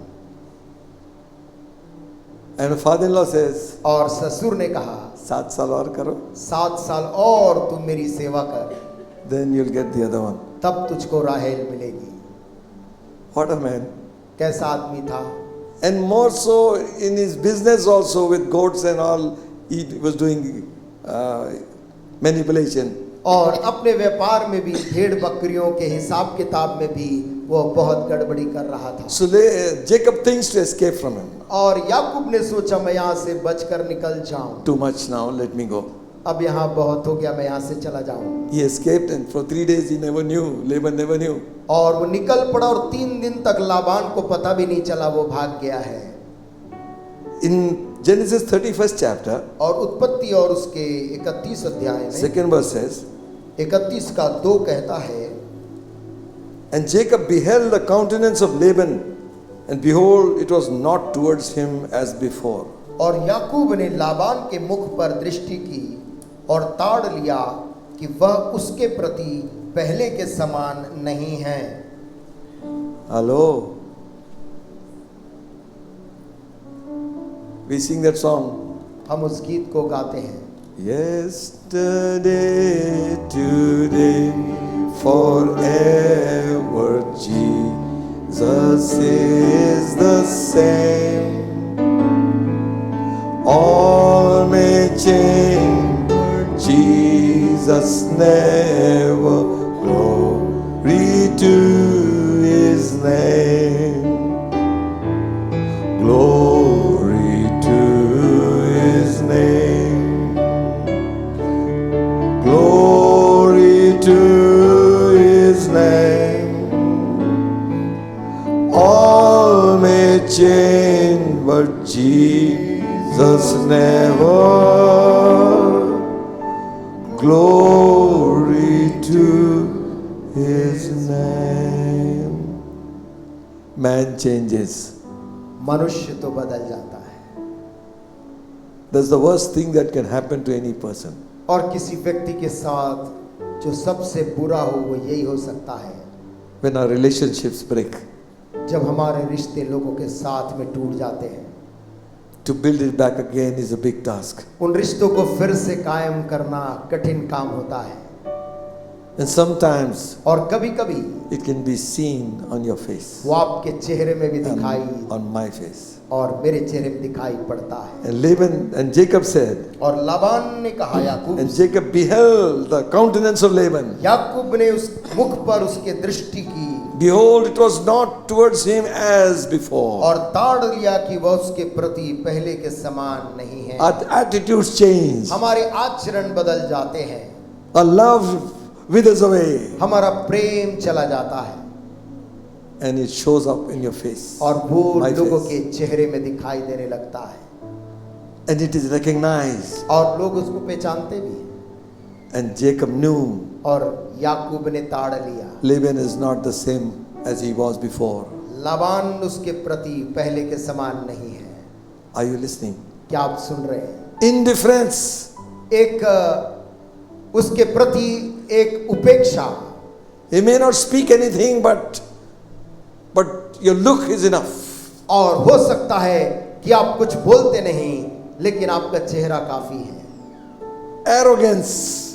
And the father-in-law says, और ससुर ने कहा 7 साल और करो, 7 साल और तुम मेरी सेवा कर, then you'll get the other one. तब तुझको राहेल मिलेगी। What a man. कैसा आदमी था। And more so in his business also with goats and all, he was doing manipulation. और अपने व्यापार में भी भेड़ बकरियों के हिसाब किताब में भी वो बहुत गड़बड़ी कर रहा था। So Jacob thinks to escape from him. और याकूब ने सोचा मैं यहाँ से बचकर निकल जाऊं, Too much now, let me go. अब यहाँ बहुत हो गया, मैं यहाँ से चला जाऊं। He escaped and for 3 days he never knew, Laban never knew. और वो निकल पड़ा और 3 दिन तक लाबान को पता भी नहीं चला वो भाग गया है। In Genesis 31st chapter, और उत्पत्ति और उसके 31 अध्याय में 2nd verse says, 31 का 2 कहता है, And Jacob beheld the countenance of Laban, and behold, it was not towards him as before. और याकूब ने लाबान के मुख पर दृष्टि की और ताड़ लिया कि वह उसके प्रति पहले के समान नहीं है। Hello. We sing that song. हम उस गीत को गाते हैं। Yesterday, today, forever, Jesus is the same. All may change, but Jesus never. Glory to His name. Glory to His name. Glory to His name. All may change, but Jesus never. Glory to His name. Man changes. मनुष्य तो बदल जाता है, That's the worst thing that can happen to any person. और किसी व्यक्ति के साथ जो सबसे बुरा हो वो यही हो सकता है When our relationships break, जब हमारे रिश्ते लोगों के साथ में टूट जाते हैं। to build it back again is a big task. उन रिश्तों को फिर से कायम करना कठिन काम होता है, And sometimes और कभी कभी it can be seen on your face, वो आपके चेहरे में भी दिखाई and on my face. और मेरे चेहरे में दिखाई पड़ता है। And Laban and Jacob said, और लाबान ने कहा याकूब, and Jacob beheld the countenance of Laban. याकूब ने उस मुख पर उसके दृष्टि की Behold, it was not towards him as before. और ताड़ लिया कि वह उसके प्रति पहले के समान नहीं है। Our attitudes change. हमारे आचरण बदल जाते हैं, Our love withers away. हमारा प्रेम चला जाता है। and it shows up in your face. और वो My लोगों face. के चेहरे में दिखाई देने लगता है And it is recognized. और लोग उसको पहचानते भी हैं। And Jacob knew और याकूब ने ताड़ लिया, Laban is not the same as he was before. Laban उसके प्रति पहले के समान नहीं है। Are you listening? क्या आप सुन रहे हैं? Indifference. एक उसके प्रति एक उपेक्षा। He may not speak anything, but your look is enough. और हो सकता है कि आप कुछ बोलते नहीं, लेकिन आपका चेहरा काफी है। Arrogance.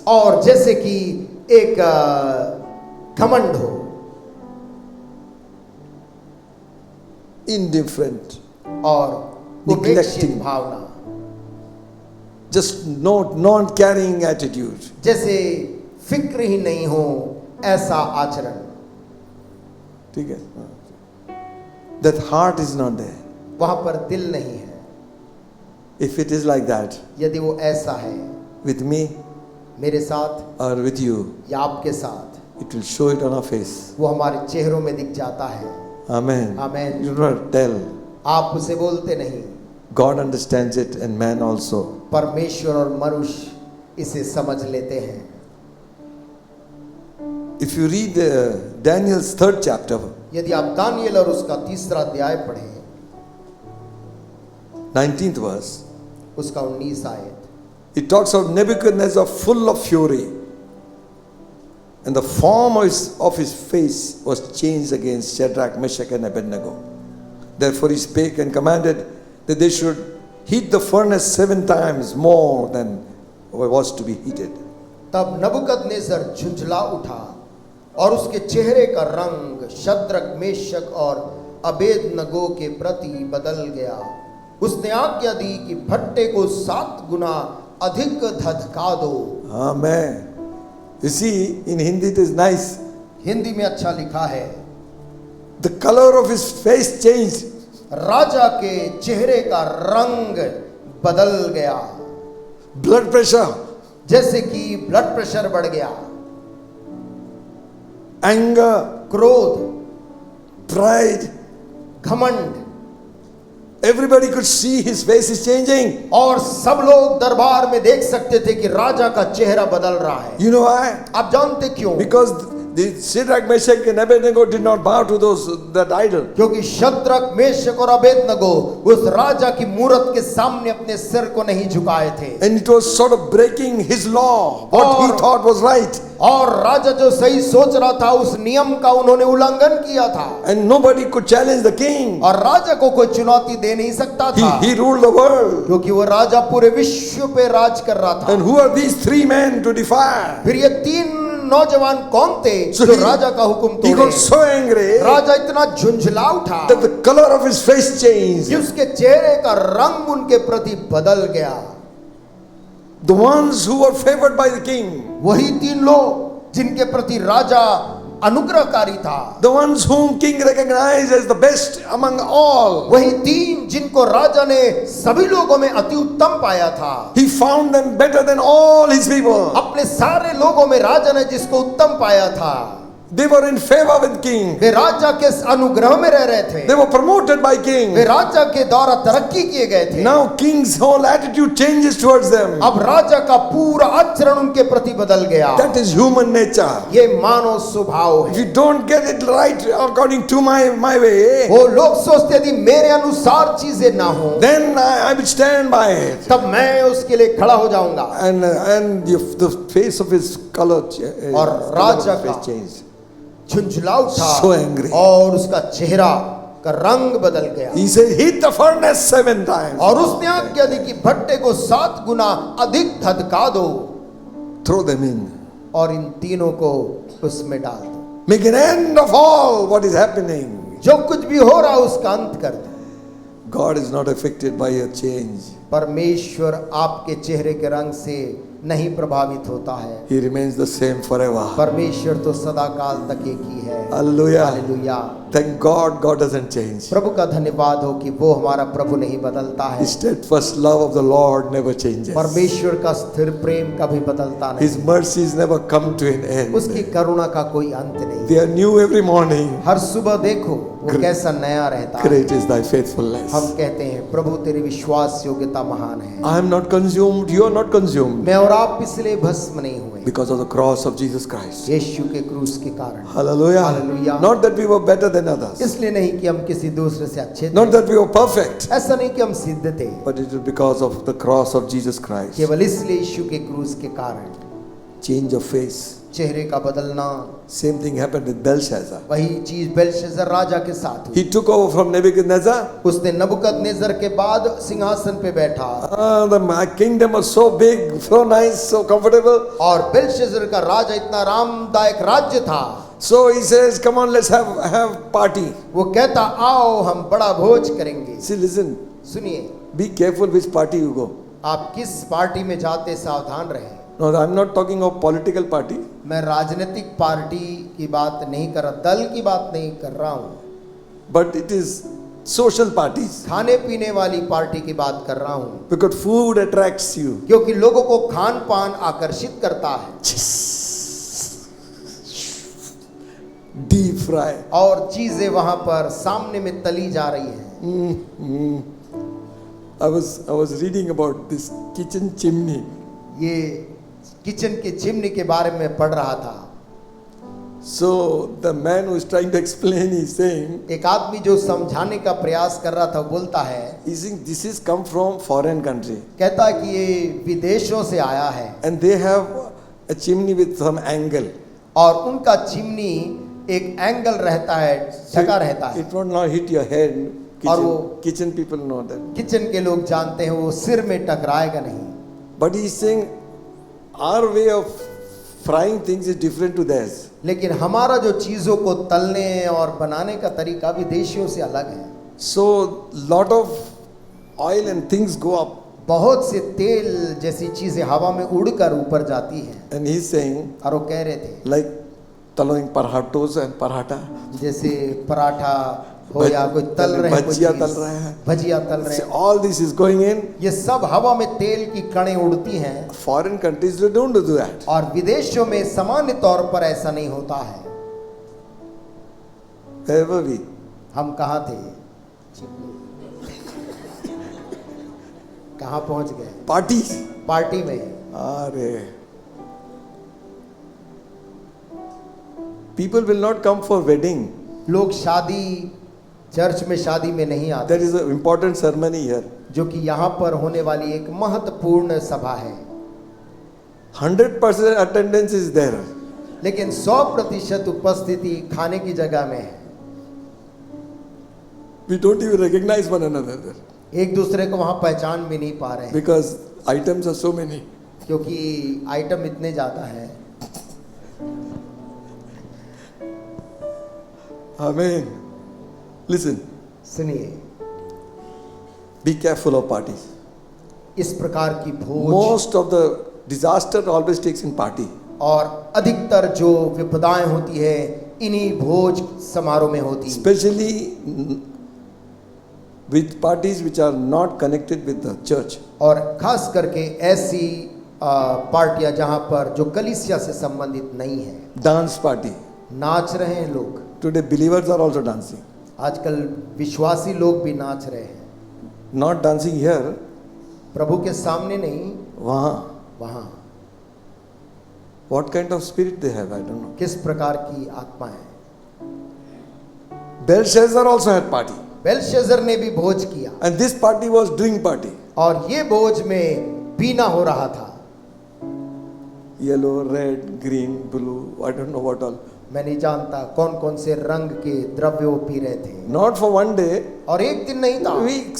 और जैसे कि एक घमंड हो। Indifferent. और उपेक्षित Neglecting. Bhavna, Just not carrying attitude. जैसे फिक्र ही नहीं हो ऐसा आचरण। ठीक है? That heart is not there. वहां पर दिल नहीं है। If it is like that यदि वो ऐसा है with me मेरे साथ or with you, या आपके साथ, it will show it on our face. वो हमारे चेहरों में दिख जाता है। Amen. Amen. You do not tell. आप उसे बोलते नहीं, God understands it and man also. परमेश्वर और मनुष्य इसे समझ लेते हैं। If you read Daniel's 3rd chapter, यदि आप दानिएल और उसका 3रा अध्याय पढ़ें, 19th verse, उसका 19 आयत, it talks of Nebuchadnezzar full of fury, and the form of his face was changed against Shadrach, Meshach and Abednego. Therefore he spake and commanded that they should heat the furnace 7 times more than was to be heated. तब नबूकदनेस्सर झुंझला उठा और उसके चेहरे का रंग शद्रक, मेशक और अबेदनगो के प्रति बदल गया। उसने आज्ञा दी कि भट्टे को 7 गुना अधिक धधका दो। Amen. You see, in Hindi it is nice. Hindi में अच्छा लिखा है, The color of his face changed. राजा के चेहरे का रंग बदल गया, Blood pressure, जैसे कि ब्लड प्रेशर बढ़ गया, anger, क्रोध, pride. घमंड, Everybody could see his face is changing. और सब लोग दरबार में देख सकते थे कि राजा का चेहरा बदल रहा है। You know why? आप जानते क्यों? Because the Shadrach, Meshach and Abednego did not bow to that idol. क्योंकि शद्रक, मेशक और अबेदनगो उस राजा की मूरत के सामने अपने सिर को नहीं झुकाए थे। And it was sort of breaking his law, what he thought was right. और राजा जो सही सोच रहा था उस नियम का उन्होंने उल्लंघन किया था। And nobody could challenge the king. और राजा को कोई चुनौती दे नहीं सकता था, He ruled the world. क्योंकि वो राजा पूरे विश्व पे राज कर रहा था। And who are these 3 men to defy? फिर ये 3 नौजवान कौन थे So जो he- राजा का हुक्म He got तोड़े? so angry राजा इतना झुंझला उठा that the color of his face changed. कि उसके चेहरे का रंग उनके प्रति बदल गया। The ones who were favored by the king, वही 3 लोग जिनके प्रति राजा अनुग्रहकारी था, the ones whom king recognized as the best among all, वही 3 जिनको राजा ने सभी लोगों में अति उत्तम पाया था। he found them better than all his people. अपने सारे लोगों में राजा ने जिसको उत्तम पाया था, They were in favor with king. वे राजा के अनुग्रह में रह रहे थे, They were promoted by king. वे राजा के द्वारा तरक्की किए गए थे। Now king's whole attitude changes towards them. अब राजा का पूरा आचरण उनके प्रति बदल गया। That is human nature. ये मानव स्वभाव If है। you don't get it right according to my way, वो लोग सोचते यदि मेरे अनुसार चीजें ना हो then I will stand by it. तब मैं उसके लिए खड़ा हो जाऊंगा। And the face of his color, और राजा का face changed. झुंझला उठा So angry. और उसका चेहरा का रंग बदल गया। He said, "Hit the furnace 7 times." और उसने आज्ञा दी कि भट्टे को 7 गुना अधिक धधका दो Throw them in. और इन तीनों को उसमें डाल दो। Make an end of all what is happening. जो कुछ भी हो रहा है उसका अंत कर दो। God is not affected by your change. परमेश्वर आपके चेहरे के रंग से नहीं प्रभावित होता है। He remains the same forever. परमेश्वर तो सदा काल तक एक ही है। Hallelujah. Hallelujah. Thank God, God doesn't change. प्रभु का धन्यवाद हो कि वो हमारा प्रभु नहीं बदलता है। The steadfast love of the Lord never changes. परमेश्वर का स्थिर प्रेम कभी बदलता नहीं। His mercies never come to an end. उसकी करुणा का कोई अंत नहीं। They are new every morning. हर सुबह देखो वो कैसा नया रहता है। Great is thy faithfulness. हम कहते हैं प्रभु तेरी विश्वास योग्यता महान है। I am not consumed, you are not consumed. मैं और आप इसलिए भस्म नहीं हुए Because of the cross of Jesus Christ. यीशु के क्रूस के कारण। Hallelujah. Hallelujah. Not that we were better than others. इसलिए नहीं कि हम किसी दूसरे से अच्छे थे। Not that we were perfect. ऐसा नहीं कि हम सिद्ध थे, But it is because of the cross of Jesus Christ. केवल इसलिए यीशु के क्रूस के कारण। Change of face. चेहरे का बदलना, Same thing happened with Belshazzar. वही चीज बेलशस्सर राजा के साथ हुई। He took over from Nebuchadnezzar. उसने नबूकदनेस्सर के बाद सिंहासन पे बैठा The kingdom was so big, so nice, so comfortable. और बेलशस्सर का राजा इतना आरामदायक राज्य था। So he says, come on, let's have party. वो कहता आओ हम बड़ा भोज करेंगे। See, listen, सुनिए, be careful which party you go. आप किस पार्टी में जाते सावधान रहें। No, I'm not talking of political party. मैं राजनीतिक पार्टी की बात नहीं कर रहा, दल की बात नहीं कर रहा हूँ, But it is social parties. खाने पीने वाली पार्टी की बात कर रहा हूँ। Because food attracts you. क्योंकि लोगों को खान पान आकर्षित करता है Deep fry. और चीजें वहां पर सामने में तली जा रही हैं। I was reading about this kitchen chimney. ये किचन के चिमनी के बारे में पढ़ रहा था। So the man who is trying to explain is saying, एक आदमी जो समझाने का प्रयास कर रहा था बोलता है, he's saying this is come from foreign country कहता है कि ये विदेशों से आया है and they have a chimney with some angle. और उनका चिमनी एक एंगल रहता है, ढका रहता है। It will not hit your head. और वो- Kitchen people know that. Kitchen के लोग जानते हैं वो सिर में टकराएगा नहीं। But he is saying our way of frying things is different to theirs. लेकिन हमारा जो चीजों को तलने और बनाने का तरीका विदेशियों से अलग है। So lot of oil and things go up. बहुत से तेल जैसी चीजें हवा में उड़कर ऊपर जाती हैं। And he is saying और वो कह रहे थे like taloing parahatos and paratha. जैसे पराठा हो या कोई तल रहे हैं, कोई भजिया चीज, तल रहे हैं। भजिया तल रहे So हैं, all this is going in. ये सब हवा में तेल की कणें उड़ती हैं। Foreign countries they don't do that. और विदेशों में सामान्य तौर पर ऐसा नहीं होता है। Where were we? हम कहाँ थे, कहाँ पहुंच गए? Parties. पार्टी में। Are people will not come for wedding. लोग शादी, चर्च में शादी में नहीं आते, There is an important ceremony here. जो कि यहाँ पर होने वाली एक महत्वपूर्ण सभा है। 100% attendance is there. लेकिन 100% उपस्थिति खाने की जगह में है। We don't even recognize one another there. एक दूसरे को वहां पहचान भी नहीं पा रहे हैं, Because items are so many. क्योंकि आइटम इतने ज्यादा है। Amen. Listen, सुनिए, be careful of parties. इस प्रकार की भोज Most of the disaster always takes in party. और अधिकतर जो विपदाएं होती है इन्हीं भोज समारोह में होती है। Especially with parties which are not connected with the church. और खास करके ऐसी पार्टियां जहां पर जो कलीसिया से संबंधित नहीं है। Dance party. नाच रहे हैं लोग, Today believers are also dancing. आजकल विश्वासी लोग भी नाच रहे हैं। Not dancing here, प्रभु के सामने नहीं, वहाँ. वहां। What kind of spirit they have, I don't know. किस प्रकार की आत्मा है। Belshazzar also had party. Belshazzar ने भी भोज किया And this party was doing party. और ये भोज में पीना हो रहा था। Yellow, red, green, blue, I don't know what all. मैं नहीं जानता कौन कौन से रंग के द्रव्य वो पी रहे थे। Not for one day, और एक दिन नहीं था, weeks.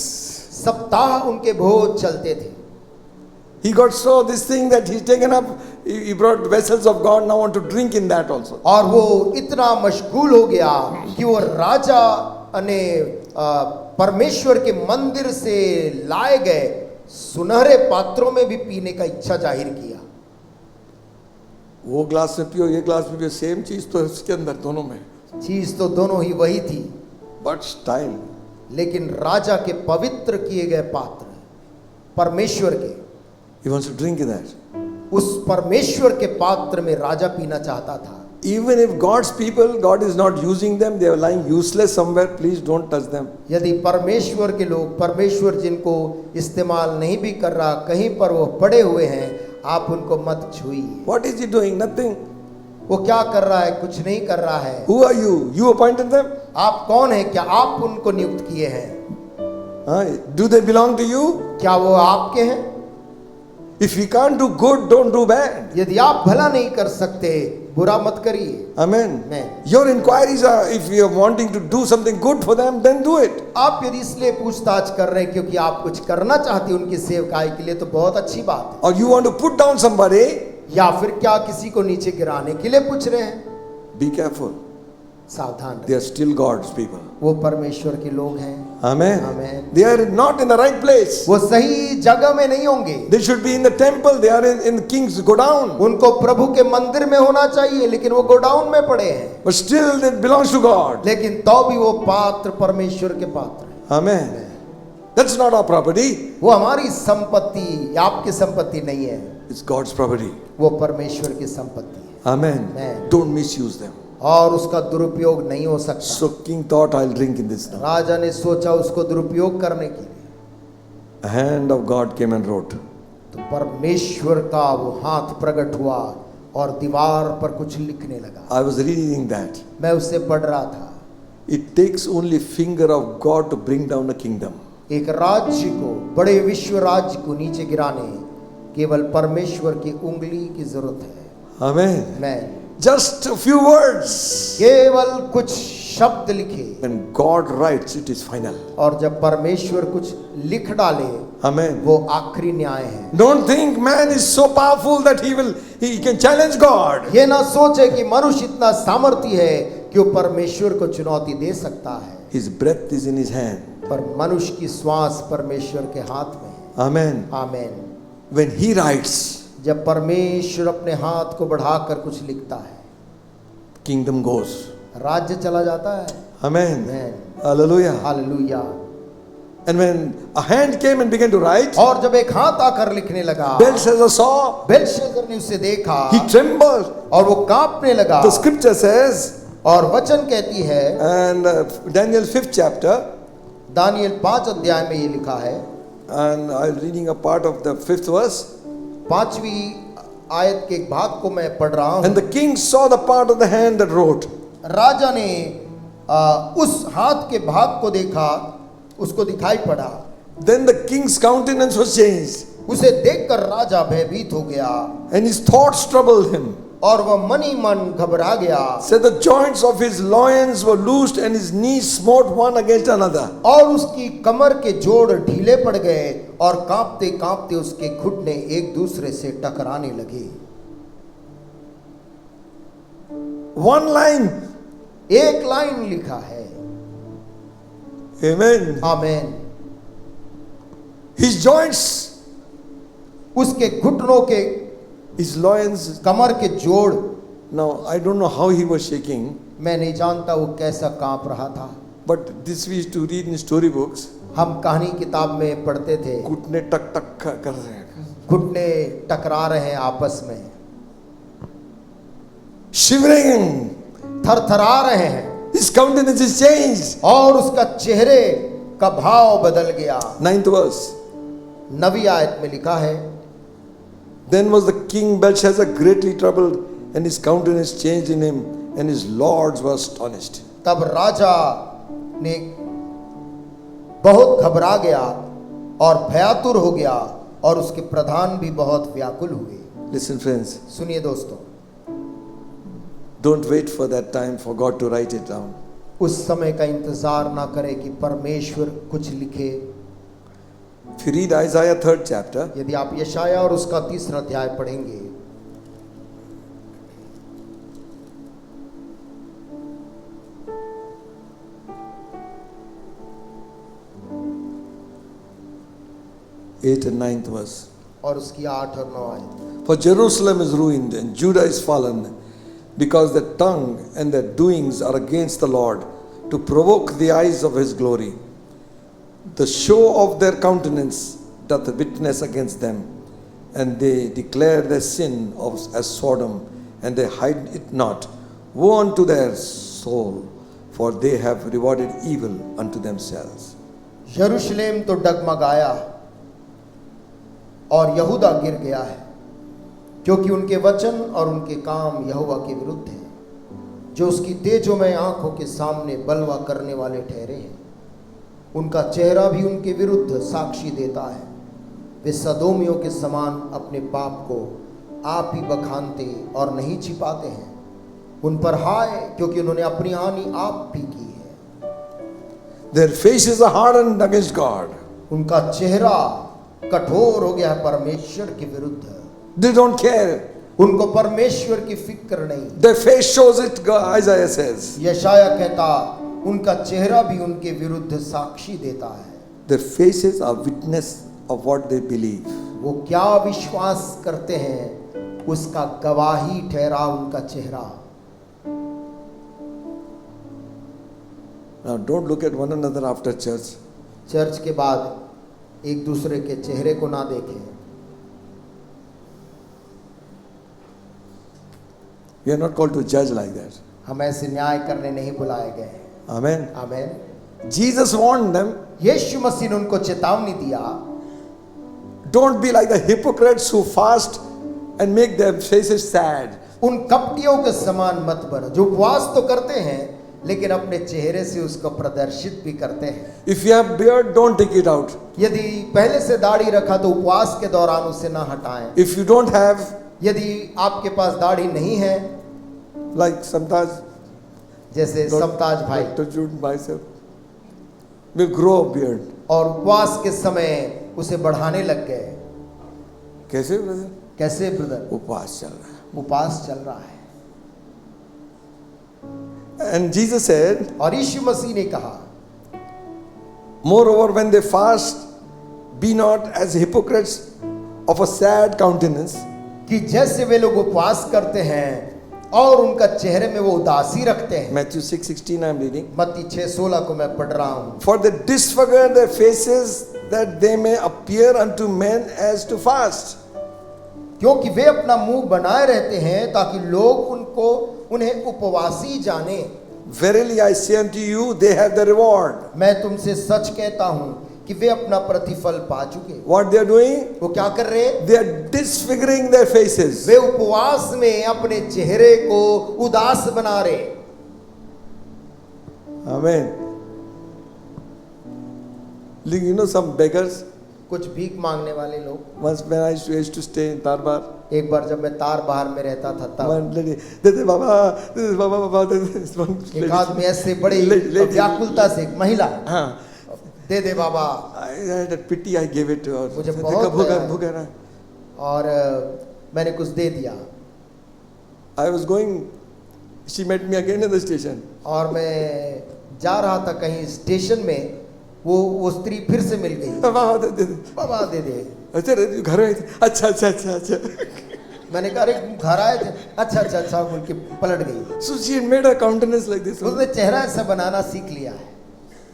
सप्ताह उनके भोज चलते थे। He got so this thing that he's taken up, he brought vessels of God, now want to drink in that also. और वो इतना मशगूल हो गया कि वो राजा ने परमेश्वर के मंदिर से लाए गए सुनहरे पात्रों में भी पीने का इच्छा जाहिर किया। वो ग्लास में पियो, ये ग्लास में पियो, सेम चीज तो है उसके अंदर दोनों में, चीज तो दोनों ही वही थी, बट स्टाइल. लेकिन राजा के पवित्र किए गए पात्र परमेश्वर के, He wants to drink that. उस परमेश्वर के पात्र में राजा पीना चाहता था. Even if God's people, God is not using them, they are lying useless somewhere, please don't touch them. यदि परमेश्वर के लोग, परमेश्वर जिनको इस्तेमाल नहीं भी कर रहा, कहीं पर वो पड़े हुए हैं, आप उनको मत छुइए. What is he doing? Nothing. वो क्या कर रहा है? कुछ नहीं कर रहा है. Who are you? You appointed them? आप कौन है? क्या आप उनको नियुक्त किए हैं? Do they belong to you? क्या वो आपके हैं? If you can't do good, don't do bad. यदि आप भला नहीं कर सकते, बुरा मत करिए. Amen. Amen. Your inquiries are, if you are wanting to do something good for them, then do it. आप यदि इसलिए पूछताछ कर रहे हैं क्योंकि आप कुछ करना चाहते हैं उनकी सेवकाई के लिए, तो बहुत अच्छी बात है. Or you want to put down somebody, या फिर क्या किसी को नीचे गिराने के लिए पूछ रहे हैं? be careful. सावधान They रहिए. are still God's people. वो परमेश्वर के लोग हैं. Amen. Amen. They are not in the right place. वो सही जगह में नहीं होंगे. They should be in the temple. They are in the king's godown. उनको प्रभु के मंदिर में होना चाहिए, लेकिन वो गोडाउन में पड़े हैं. But still it belongs to God. लेकिन तो भी वो पात्र परमेश्वर के पात्र हैं. Amen. That's not our property. वो हमारी संपत्ति, आपकी संपत्ति नहीं है. It's God's property. वो परमेश्वर की संपत्ति है. Amen. Amen. Don't misuse them. और उसका दुरुपयोग नहीं हो सकता. So king thought, I'll drink in this now. राजा ने सोचा उसको दुरुपयोग करने के लिए. A hand of God came and wrote. तो परमेश्वर का वो हाथ प्रकट हुआ और दीवार पर कुछ लिखने लगा. I was reading that. मैं उससे पढ़ रहा था. It takes only finger of God to bring down a kingdom. एक राज्य को, बड़े विश्व राज्य को नीचे गिराने केवल परमेश्वर की उंगली की जरूरत है. Amen. मैं Just a few words. केवल कुछ शब्द लिखे. When God writes, it is final. और जब परमेश्वर कुछ लिख डाले, Amen. वो आखिरी न्याय है. Don't think man is so powerful that he can challenge God. ये ना सोचे कि मनुष्य इतना सामर्थ्य है कि वो परमेश्वर को चुनौती दे सकता है. His breath is in his hand. पर मनुष्य की श्वास परमेश्वर के हाथ में है. Amen. आमीन. When he writes, जब परमेश्वर अपने हाथ को बढ़ाकर कुछ लिखता है, kingdom goes. राज्य चला जाता है. Amen. Amen. Hallelujah. Hallelujah. And when a hand came and began to write, और जब एक हाथ आकर लिखने लगा, Belshazzar saw, बेलशस्सर ने उसे देखा he trembled. और वो कांपने लगा. The scripture says, और वचन कहती है, and Daniel 5th chapter, Daniel 5 अध्याय में ये लिखा है, and I'm reading a part of the 5th verse. 5वीं आयत के एक भाग को मैं पढ़ रहा हूँ. And the king saw the part of the hand that wrote. राजा ने उस हाथ के भाग को देखा, उसको दिखाई पड़ा. Then the king's countenance was changed, उसे देखकर राजा भयभीत हो गया and his thoughts troubled him. और वह मन ही मन घबरा गया. Said the joints of his loins were loosed and his knees smote one against another. और उसकी कमर के जोड़ ढीले पड़ गए और कांपते कांपते उसके घुटने एक दूसरे से टकराने लगे. One line. एक लाइन लिखा है. Amen. आमीन. His joints, उसके घुटनों के, his loins. कमर के जोड़, Now I don't know how he was shaking, मैं नहीं जानता वो कैसा कांप रहा था. but this we used to read in storybooks. हम कहानी किताब में पढ़ते थे. घुटने टक टक कर रहे हैं, घुटने टकरा रहे हैं आपस में, shivering. थरथरा रहे हैं. His countenance is changed. और उसका चेहरे का भाव बदल गया. 9th verse. 9वीं आयत में लिखा है, Then was the king Belshazzar greatly troubled, and his countenance changed in him, and his lords were astonished. तब राजा ने बहुत घबरा गया और भयातुर हो गया और उसके प्रधान भी बहुत व्याकुल हुए. Listen, friends, सुनिए दोस्तों, don't wait for that time for God to write it down. उस समय का इंतजार ना करें कि परमेश्वर कुछ लिखे. If you read Isaiah 3rd chapter, यदि आप यशाया और उसका 3रा अध्याय पढ़ेंगे, eighth and 9th verse. और उसकी 8 और 9 आयत. For Jerusalem is ruined and Judah is fallen, because their tongue and their doings are against the Lord, to provoke the eyes of his glory. The show of their countenance doth witness against them, and they declare their sin as Sodom, and they hide it not. Woe unto their soul, for they have rewarded evil unto themselves. यरूशलेम तो डगमगाया और यहूदा गिर गया है, क्योंकि उनके वचन और उनके काम यहोवा के विरुद्ध हैं, जो उसकी तेजोमय आंखों के सामने बलवा करने वाले ठहरे हैं। उनका चेहरा भी उनके विरुद्ध साक्षी देता है। वे सदोमियों के समान अपने पाप को आप ही बखानते और नहीं छिपाते हैं। उन पर हाय, क्योंकि उन्होंने अपनी हानि आप भी की है। Their faces are hardened against God. उनका चेहरा कठोर हो गया है परमेश्वर के विरुद्ध। They don't care. उनको परमेश्वर की फिक्र नहीं। Their face shows it, Isaiah says. यशाया कहता उनका चेहरा भी उनके विरुद्ध साक्षी देता है। Their faces are witness of what they believe. वो क्या विश्वास करते हैं उसका गवाही ठहरा उनका चेहरा। Now don't look at one another after church. Church के बाद एक दूसरे के चेहरे को ना देखें। We are not called to judge like that. हम ऐसे न्याय करने नहीं बुलाए गए हैं। Amen. आमीन। Jesus warned them, यीशु मसीह ने उनको चेतावनी दिया, don't be like the hypocrites who fast and make their faces sad. उन कपटियों के समान मत बनो जो उपवास तो करते हैं लेकिन अपने चेहरे से उसको प्रदर्शित भी करते हैं। If you have beard, don't take it out. यदि पहले से दाढ़ी रखा तो उपवास के दौरान उसे ना हटाएं। If you don't have, यदि आपके पास दाढ़ी नहीं है, like Samtaj, जैसे समताज भाई, Dr. Jude myself, will grow a beard. और उपवास के समय उसे बढ़ाने लग गए। कैसे ब्रदर? कैसे ब्रदर? उपवास चल रहा है. उपवास चल रहा है। And Jesus said, और यीशु मसीह ने कहा, moreover when they fast, be not as hypocrites of a sad countenance, कि जैसे वे लोग उपवास करते हैं और उनका चेहरे में वो उदासी रखते हैं। Matthew 6:16 I am reading. मत्ती 6:16 को मैं पढ़ रहा हूँ। For they disfigure their faces that they may appear unto men as to fast. क्योंकि वे अपना मुंह बनाए रहते हैं ताकि लोग उन्हें उपवासी जाने। Verily I say unto you, they have the reward. मैं तुमसे सच कहता हूँ कि वे अपना प्रतिफल पा चुके। What they are doing? वो क्या कर रहे हैं? They are disfiguring their faces. वे उपवास में अपने चेहरे को उदास बना रहे। Amen. You know some beggars. कुछ भीख मांगने वाले लोग। Once when I used to stay in Tarbar, एक बार जब मैं तार बाहर में रहता था तब one lady, they Baba, this one एक lady. आदमी ऐसे बड़ी Lady. व्याकुलता से, एक महिला, हाँ. दे बाबा। I had a pity, I gave it to her. मुझे देखा, बहुत भूखा दया भूखा रहा. और मैंने कुछ दे दिया। I was going, she met me again in the station. और मैं जा रहा था कहीं स्टेशन में, वो स्त्री फिर से मिल गई। बाबा दे. बाबा दे दे। अच्छा घर आए थे. अच्छा. मैंने कहा अरे घर आए थे। अच्छा बोल के पलट गई। So she had made her countenance like this. उसने चेहरा ऐसा बनाना सीख लिया है।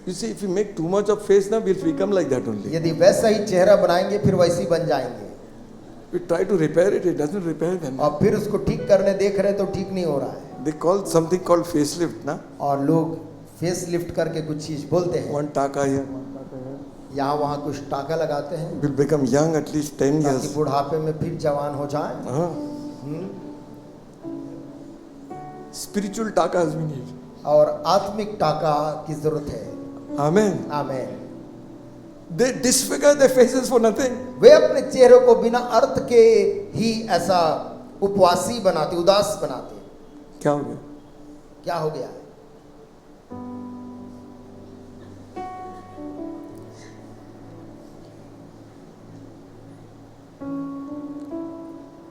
You see, if you make too much of face now, we'll become like that only. यदि वैसा ही चेहरा बनाएंगे फिर वैसे ही बन जाएंगे। We try to repair it, it doesn't repair them. और फिर उसको ठीक करने देख रहे तो ठीक नहीं हो रहा है। They call something called facelift, na? और लोग फेस लिफ्ट करके कुछ चीज बोलते हैं। One taka here. यहाँ वहाँ कुछ टाका लगाते हैं We'll become young at least 10 ताकि years. बुढ़ापे में फिर जवान हो जाए। Uh-huh. Spiritual takas we need. और आत्मिक टाका की जरूरत है। Amen. आमीन। They disfigure their faces for nothing. वे अपने चेहरों को बिना अर्थ के ही ऐसा उपवासी बनाते, उदास बनाते। क्या हो गया? क्या हो गया?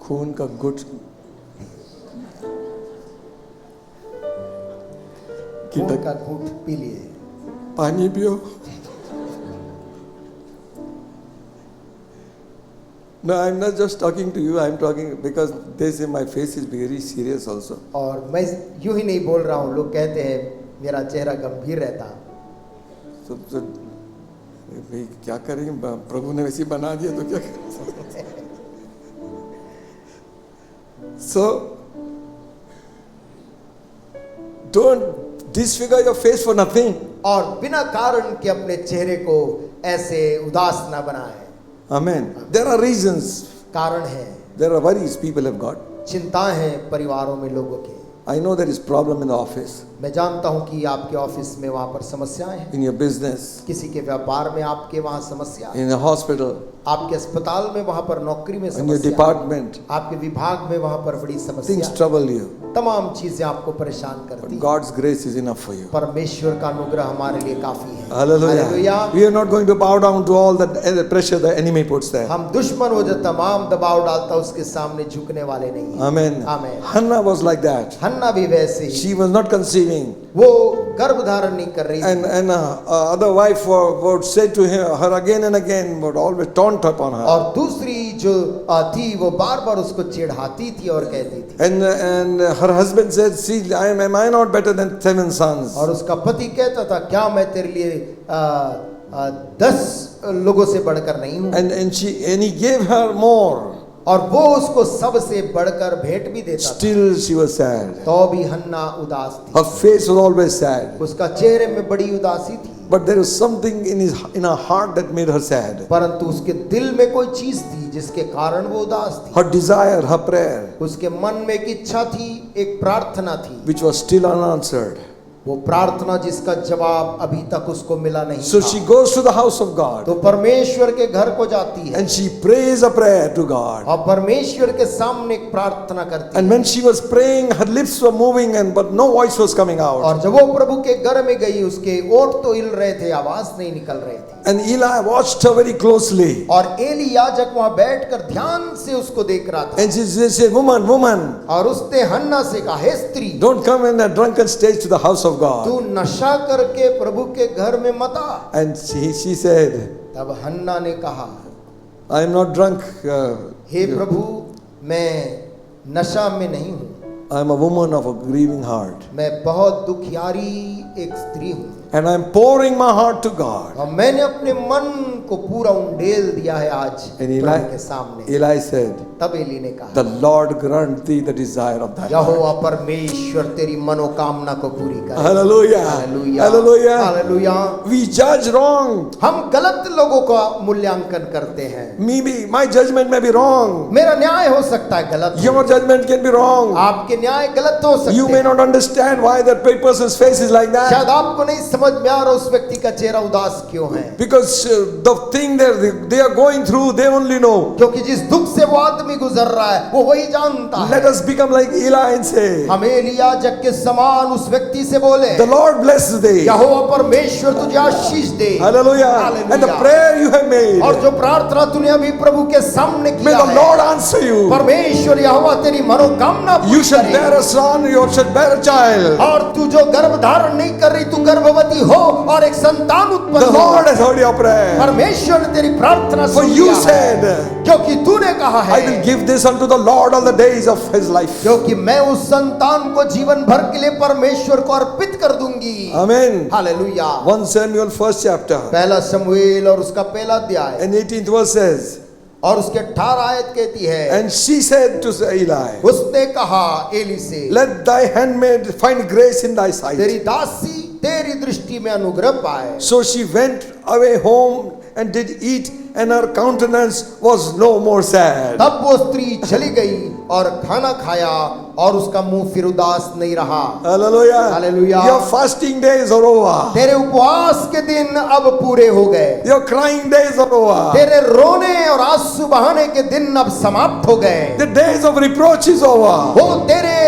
खून का घुट खून का घूंट पी लिए। पानी पियो. No, I'm not just talking to you. I'm talking because they say my face is very serious also. और मैं यूं ही नहीं बोल रहा हूँ, लोग कहते हैं मेरा चेहरा गंभीर रहता। So भाई क्या करेंगे, प्रभु ने वैसे बना दिया तो क्या करें. So don't disfigure your face for nothing. और बिना कारण के अपने चेहरे को ऐसे उदास ना बनाए। Amen. There are reasons. कारण है, There are worries people have got. चिंताएं हैं परिवारों में लोगों के। I know there is problem in the office, मैं जानता हूं कि आपके ऑफिस में वहां पर समस्याएं हैं, in your business, किसी के व्यापार में आपके वहां समस्या है, in the hospital, आपके अस्पताल में वहां पर नौकरी में in your समस्या है, department. आपके विभाग में वहां पर बड़ी समस्या Things है, trouble you. तमाम चीजें आपको परेशान करती But हैं। God's grace is enough for you. परमेश्वर का अनुग्रह हमारे लिए काफी है। Hallelujah. Hallelujah. We are not going to bow down to all the pressure the enemy puts there. हम दुश्मन वो जो तमाम दबाव डालता उसके सामने झुकने वाले नहीं हैं। Amen. आमीन। Hannah was like that. हन्ना भी वैसे ही, She was not conceiving. वो गर्भ धारण नहीं कर रही थी। And other wife would say to her again and again, would always taunt upon her. और दूसरी जो थी वो बार बार उसको चिढ़ाती थी और कहती थी। And her husband said, see, am I not better than 7 sons? और उसका पति कहता था क्या मैं तेरे लिए 10 लोगों से बढ़कर नहीं हूँ। And he gave her more. और वो उसको सबसे बढ़कर भेंट भी देता था। Still she was sad. तो भी हन्ना उदास थी, Her face was always sad. उसका चेहरे में बड़ी उदासी थी। But there was something in her heart that made her sad. परंतु उसके दिल में कोई चीज थी जिसके कारण वो उदास थी। Her desire, her prayer, उसके मन में एक इच्छा थी, एक प्रार्थना थी, which was still unanswered. वो प्रार्थना जिसका जवाब अभी तक उसको मिला नहीं So था। she goes to the house of God तो परमेश्वर के घर को जाती है and she prays a prayer to God. और परमेश्वर के सामने एक प्रार्थना करती And है। when she was praying, her lips were moving, but no voice was coming out. और जब वो प्रभु के घर में गई, उसके ओठ तो हिल रहे थे, आवाज नहीं निकल रही थी। And Eli watched her very closely. और एली याजक वहां बैठकर ध्यान से उसको देख रहा था। And she said, woman, और उसने हन्ना से कहा, हे स्त्री, don't come in a drunken state to the house of God. तू नशा करके प्रभु के घर में मत आ। And she said, तब हन्ना ने कहा, I am not drunk. हे प्रभु, मैं नशा में नहीं हूँ, I am a woman of a grieving heart. मैं बहुत दुखियारी एक स्त्री हूँ। And I am pouring my heart to God. और मैंने अपने मन को पूरा उंडेल दिया है आज And प्रभु के सामने। Eli said, तब एली ने कहा, the Lord grant thee the desire of thy heart. यहोवा परमेश्वर तेरी मनोकामना को पूरी करे। Hallelujah. Hallelujah, Hallelujah. Hallelujah. We judge wrong. हम गलत लोगों का मूल्यांकन करते हैं। Maybe my judgment may be wrong. मेरा न्याय हो सकता है गलत हो। Your judgment can be wrong. आपके न्याय गलत हो सकते You may हैं। not understand why that person's face is like that. शायद आपको नहीं समझ में आ रहा उस व्यक्ति का चेहरा उदास क्यों है, Because the thing they are going through, they only know. क्योंकि जिस दुख से वो आदमी गुजर रहा है वो वही जानता Let है। us become like Eli and say, हम एलिया जग के समान उस व्यक्ति से बोले, the Lord bless thee. यहोवा परमेश्वर तुझे आशीष दे। Hallelujah. Hallelujah. And the prayer you have made, और जो प्रार्थना तूने अभी प्रभु के सामने may किया the है, Lord answer you. परमेश्वर यहोवा तेरी मनोकामना You पूरी shall करे। bear a son, you shall bear a child. और तू जो गर्भ धारण नहीं कर रही, तू गर्भवती हो और एक संतान The उत्पन्न हो। Lord has heard your prayer. परमेश्वर ने तेरी प्रार्थना For सुन you लिया है। said, क्योंकि तूने कहा I will है, give this unto the Lord all the days of his life. क्योंकि मैं उस संतान को जीवन भर के लिए परमेश्वर को अर्पित कर दूंगी। Amen. Hallelujah. 1 Samuel 1st chapter पहला शमूएल और उसका पहला अध्याय and 18th verse says, और उसके 18 आयत कहती है, and she said to Eli, उसने कहा एली से, let thy handmaid find grace in thy sight. तेरी दासी तेरी दृष्टि में अनुग्रह पाए। So she went away home and did eat, and her countenance was no more sad. तब वो स्त्री चली गई और खाना खाया और उसका मुंह फिर उदास नहीं रहा। Hallelujah. Hallelujah. Your fasting days are over. तेरे उपवास के दिन अब पूरे हो गए। Your crying days are over. तेरे रोने और आंसू बहाने के दिन अब समाप्त हो गए। The days of reproach is over. वो तेरे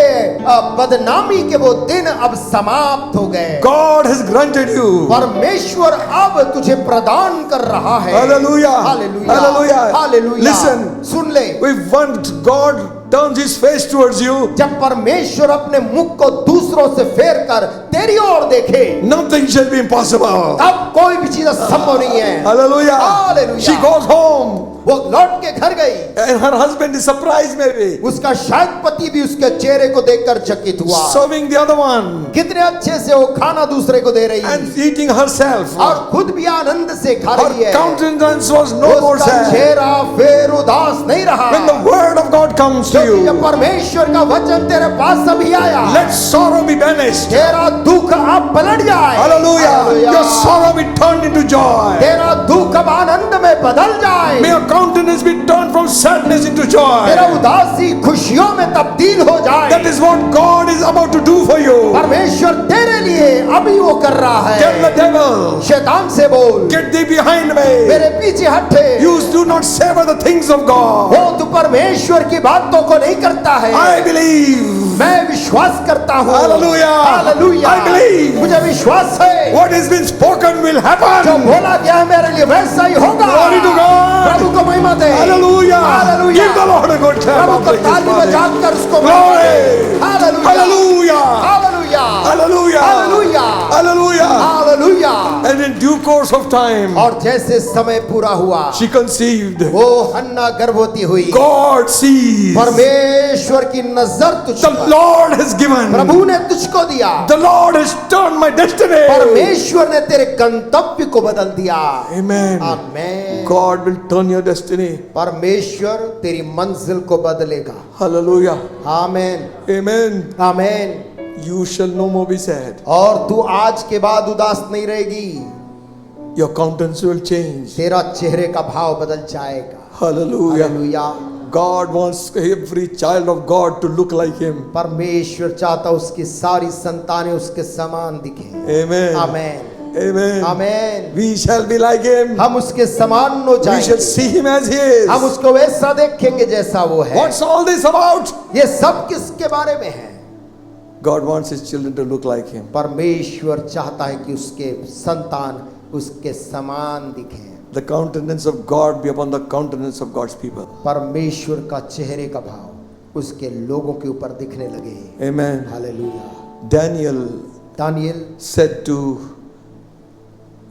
बदनामी के वो दिन अब समाप्त हो गए। God has granted you. परमेश्वर अब तुझे प्रदान कर रहा है। Hallelujah. Hallelujah, Hallelujah. Hallelujah. Listen. सुन ले, We want God turns his face towards you. जब परमेश्वर अपने मुख को दूसरों से फेर कर तेरी ओर देखे, Nothing shall be impossible. तब कोई भी चीज असंभव नहीं है। Hallelujah. Hallelujah. She goes home. वो लौट के घर गई। And her husband is surprised maybe. उसका शायद पति भी उसके चेहरे को देखकर चकित हुआ। Serving the other one. कितने अच्छे से वो खाना दूसरे को दे रही है And eating herself. और खुद भी आनंद से खा रही Her है। countenance was no more उसका sad. चेहरा फिर उदास नहीं रहा। When the word of God comes to क्योंकि जब you, परमेश्वर का वचन तेरे पास अभी आया, let sorrow be banished. तेरा दुख अब पलट जाए। Hallelujah. Your sorrow be turned into joy. तेरा दुख अब आनंद में बदल जाए। May your countenance be turned from sadness into तेरा joy. उदासी खुशियों में तब्दील हो जाए। That is what God is about to do for you. परमेश्वर तेरे लिए अभी वो कर रहा Tell the है। devil, शैतान से बोल, get thee behind me. मेरे पीछे हटे। You do not savor the things of God. वो तू परमेश्वर की बातों को नहीं करता है। I believe. मैं विश्वास करता हूँ। Hallelujah. हालेलुया। I believe. मुझे विश्वास है What has been spoken will जो happen. बोला गया है मेरे लिए वैसा ही होगा। Glory to God. प्रभु को महिमा दे। Hallelujah. Hallelujah. Give the Lord a good clap. प्रभु को offering this ताली morning. बजाकर उसको Glory. Hallelujah. Hallelujah. Hallelujah. Hallelujah. Hallelujah. Hallelujah. Hallelujah. And in due course of time, और जैसे समय पूरा हुआ, she conceived. वो हन्ना गर्भवती हुई। God sees. परमेश्वर की नजर तुझ The पर, Lord has given. प्रभु ने तुझको दिया। The Lord has turned my destiny. परमेश्वर ने तेरे गंतव्य को बदल दिया। Amen. Amen. God will turn your destiny. परमेश्वर तेरी मंजिल को बदलेगा। Hallelujah. Amen. Amen. Amen. You shall no more be sad. और तू आज के बाद उदास नहीं रहेगी। Your countenance will change. तेरा चेहरे का भाव बदल जाएगा। Hallelujah. Hallelujah. God wants every child of God to look like Him. परमेश्वर चाहता उसकी सारी संतानें उसके समान दिखें। Amen. Amen. Amen. Amen. We shall be like Him. हम उसके समान हो We shall जाएंगे। see Him as He is. हम उसको वैसा देखेंगे जैसा वो है। What's all this about? ये सब किसके बारे में है? God wants His children to look like Him. परमेश्वर चाहता है कि उसके संतान उसके समान दिखें। The countenance of God be upon the countenance of God's people. परमेश्वर का चेहरे का भाव उसके लोगों के ऊपर दिखने लगे। Amen. हालेलुया। Daniel दानियल said to,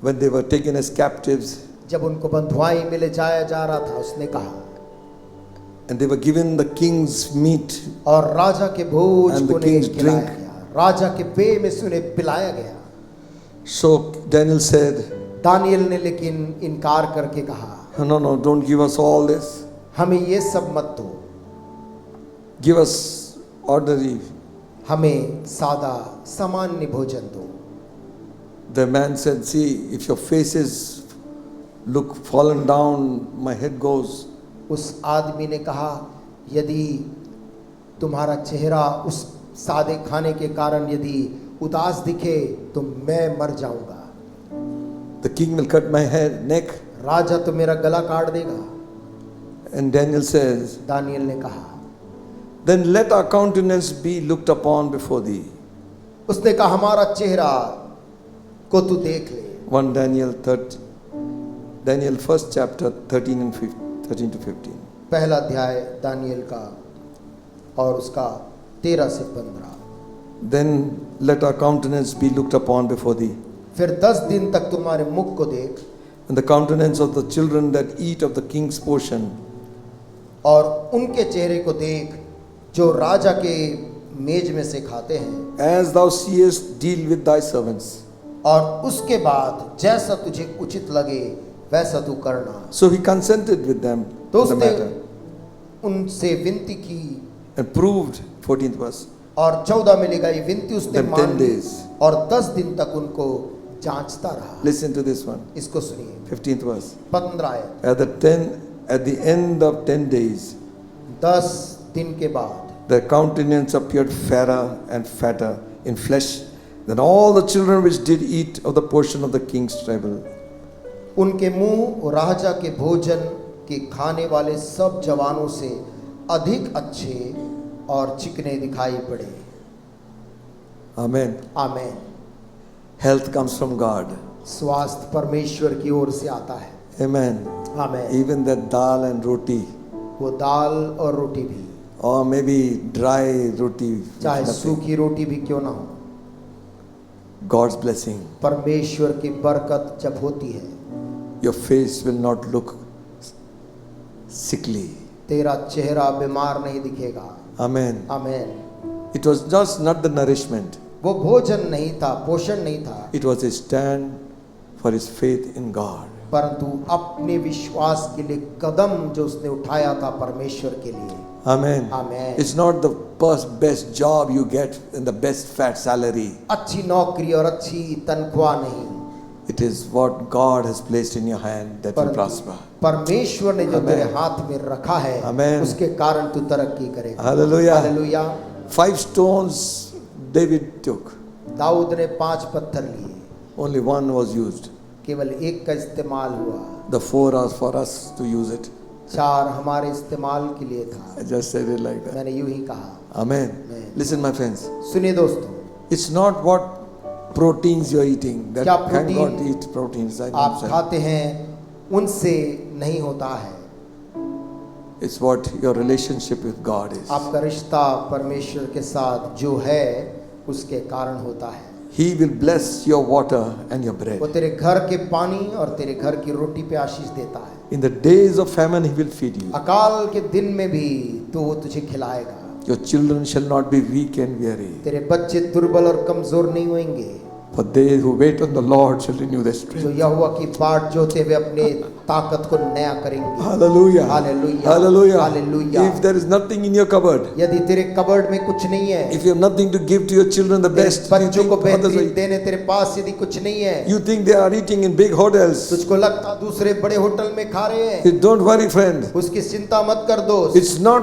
when they were taken as captives जब उनको बंधुआई में ले जाया जा रहा था, उसने कहा, and they were given the king's meat, और राजा के भोज And the को उन्हें king's खिलाया drink. गया, राजा के पेय में से उन्हें पिलाया गया। so Daniel said, दानियल ने लेकिन इनकार करके कहा, no, no, don't give us all this. हमें ये सब मत दो, Give us ordinary. हमें सादा सामान्य भोजन दो। The man said, see, if your faces look fallen down, my head goes. उस आदमी ने कहा, यदि तुम्हारा चेहरा उस सादे खाने के कारण यदि उदास दिखे तो मैं मर जाऊंगा। The king will cut my head, neck. राजा तो मेरा गला काट देगा। And Daniel says, दानियल ने कहा, then let our countenance be looked upon before thee. उसने कहा, हमारा चेहरा को तू देख ले। 1 Daniel first chapter 13 and 13 to 15. पहला अध्याय दानियल का और उसका 13 से 15। Then let our countenance be looked upon before thee. फिर 10 दिन तक तुम्हारे मुख को देख, And the countenance of the children that eat of the king's portion, और उनके चेहरे को देख जो राजा के मेज में से खाते हैं, as thou seest deal with thy servants. और उसके बाद जैसा तुझे उचित लगे वैसा तू करना। So he consented with them तो in the उसने matter उनसे विनती की and proved, 14th verse, और 14 में लिखा, ये विनती उसने Then 10 मान ली days. और 10 दिन तक उनको जांचता रहा। listen to this one, इसको सुनिए, 15th verse. 15 आयत। At the end of 10 days, 10 दिन के बाद their countenance appeared fairer and fatter in flesh than all the children which did eat of the portion of the king's table. उनके मुंह राजा के भोजन के खाने वाले सब जवानों से अधिक अच्छे और चिकने दिखाई पड़े। Amen. Amen. Health comes from God. स्वास्थ्य परमेश्वर की ओर से आता है। Amen. Amen. Even that dal and roti, वो दाल और रोटी भी, or maybe dry roti, with चाहे nothing. सूखी रोटी भी क्यों ना हो, God's blessing. परमेश्वर की बरकत जब होती है, Your face will not look sickly. तेरा चेहरा बीमार नहीं दिखेगा। Amen. Amen. It was just not the nourishment, वो भोजन नहीं था, पोषण नहीं था, it was a stand for his faith in God. परंतु अपने विश्वास के लिए कदम जो उसने उठाया था परमेश्वर के लिए। Amen. Amen. It's not the best job you get and the best fat salary. अच्छी नौकरी और अच्छी तनख्वाह नहीं, It is what God has placed in your hand that will prosper. परमेश्वर ने जो Amen. तेरे हाथ में रखा है, Amen. उसके कारण तू तरक्की करेगा। Hallelujah. Hallelujah. 5 stones David took, Dawood ने 5 पत्थर लिए, only 1 was used. केवल 1 का इस्तेमाल हुआ, The 4 are for us to use it. 4 हमारे इस्तेमाल के लिए था। I just said it like that. मैंने यूं ही कहा। Amen. Amen. Listen, my friends. सुनिए दोस्तों, It's not what proteins you're eating. That क्या can God protein eat proteins? I आप don't say. खाते हैं उनसे नहीं होता है, It's what your relationship with God is. आपका रिश्ता परमेश्वर के साथ जो है उसके कारण होता है। He will bless your water and your bread. वो तेरे घर के पानी और तेरे घर की रोटी पे आशीष देता है। In the days of famine, He will feed you. अकाल के दिन में भी तो वो तुझे खिलाएगा। Your children shall not be weak and weary. तेरे बच्चे दुर्बल और कमजोर नहीं होंगे। For they who wait on the Lord shall renew their strength. जो यहोवा की बाट जोते हुए अपने ताकत को नया करेंगे। Hallelujah. Hallelujah. Hallelujah. Hallelujah. If there is nothing in your cupboard, यदि तेरे कबर्ड में कुछ नहीं है, if you have nothing to give to your children the तेरे best, you बच्चों को think others बेहतरीन will- देने तेरे पास यदि कुछ नहीं है, you think they are eating in big hotels. तुझको लगता दूसरे बड़े होटल में खा रहे हैं, Don't worry, friend. उसकी चिंता मत कर दोस्त। It's not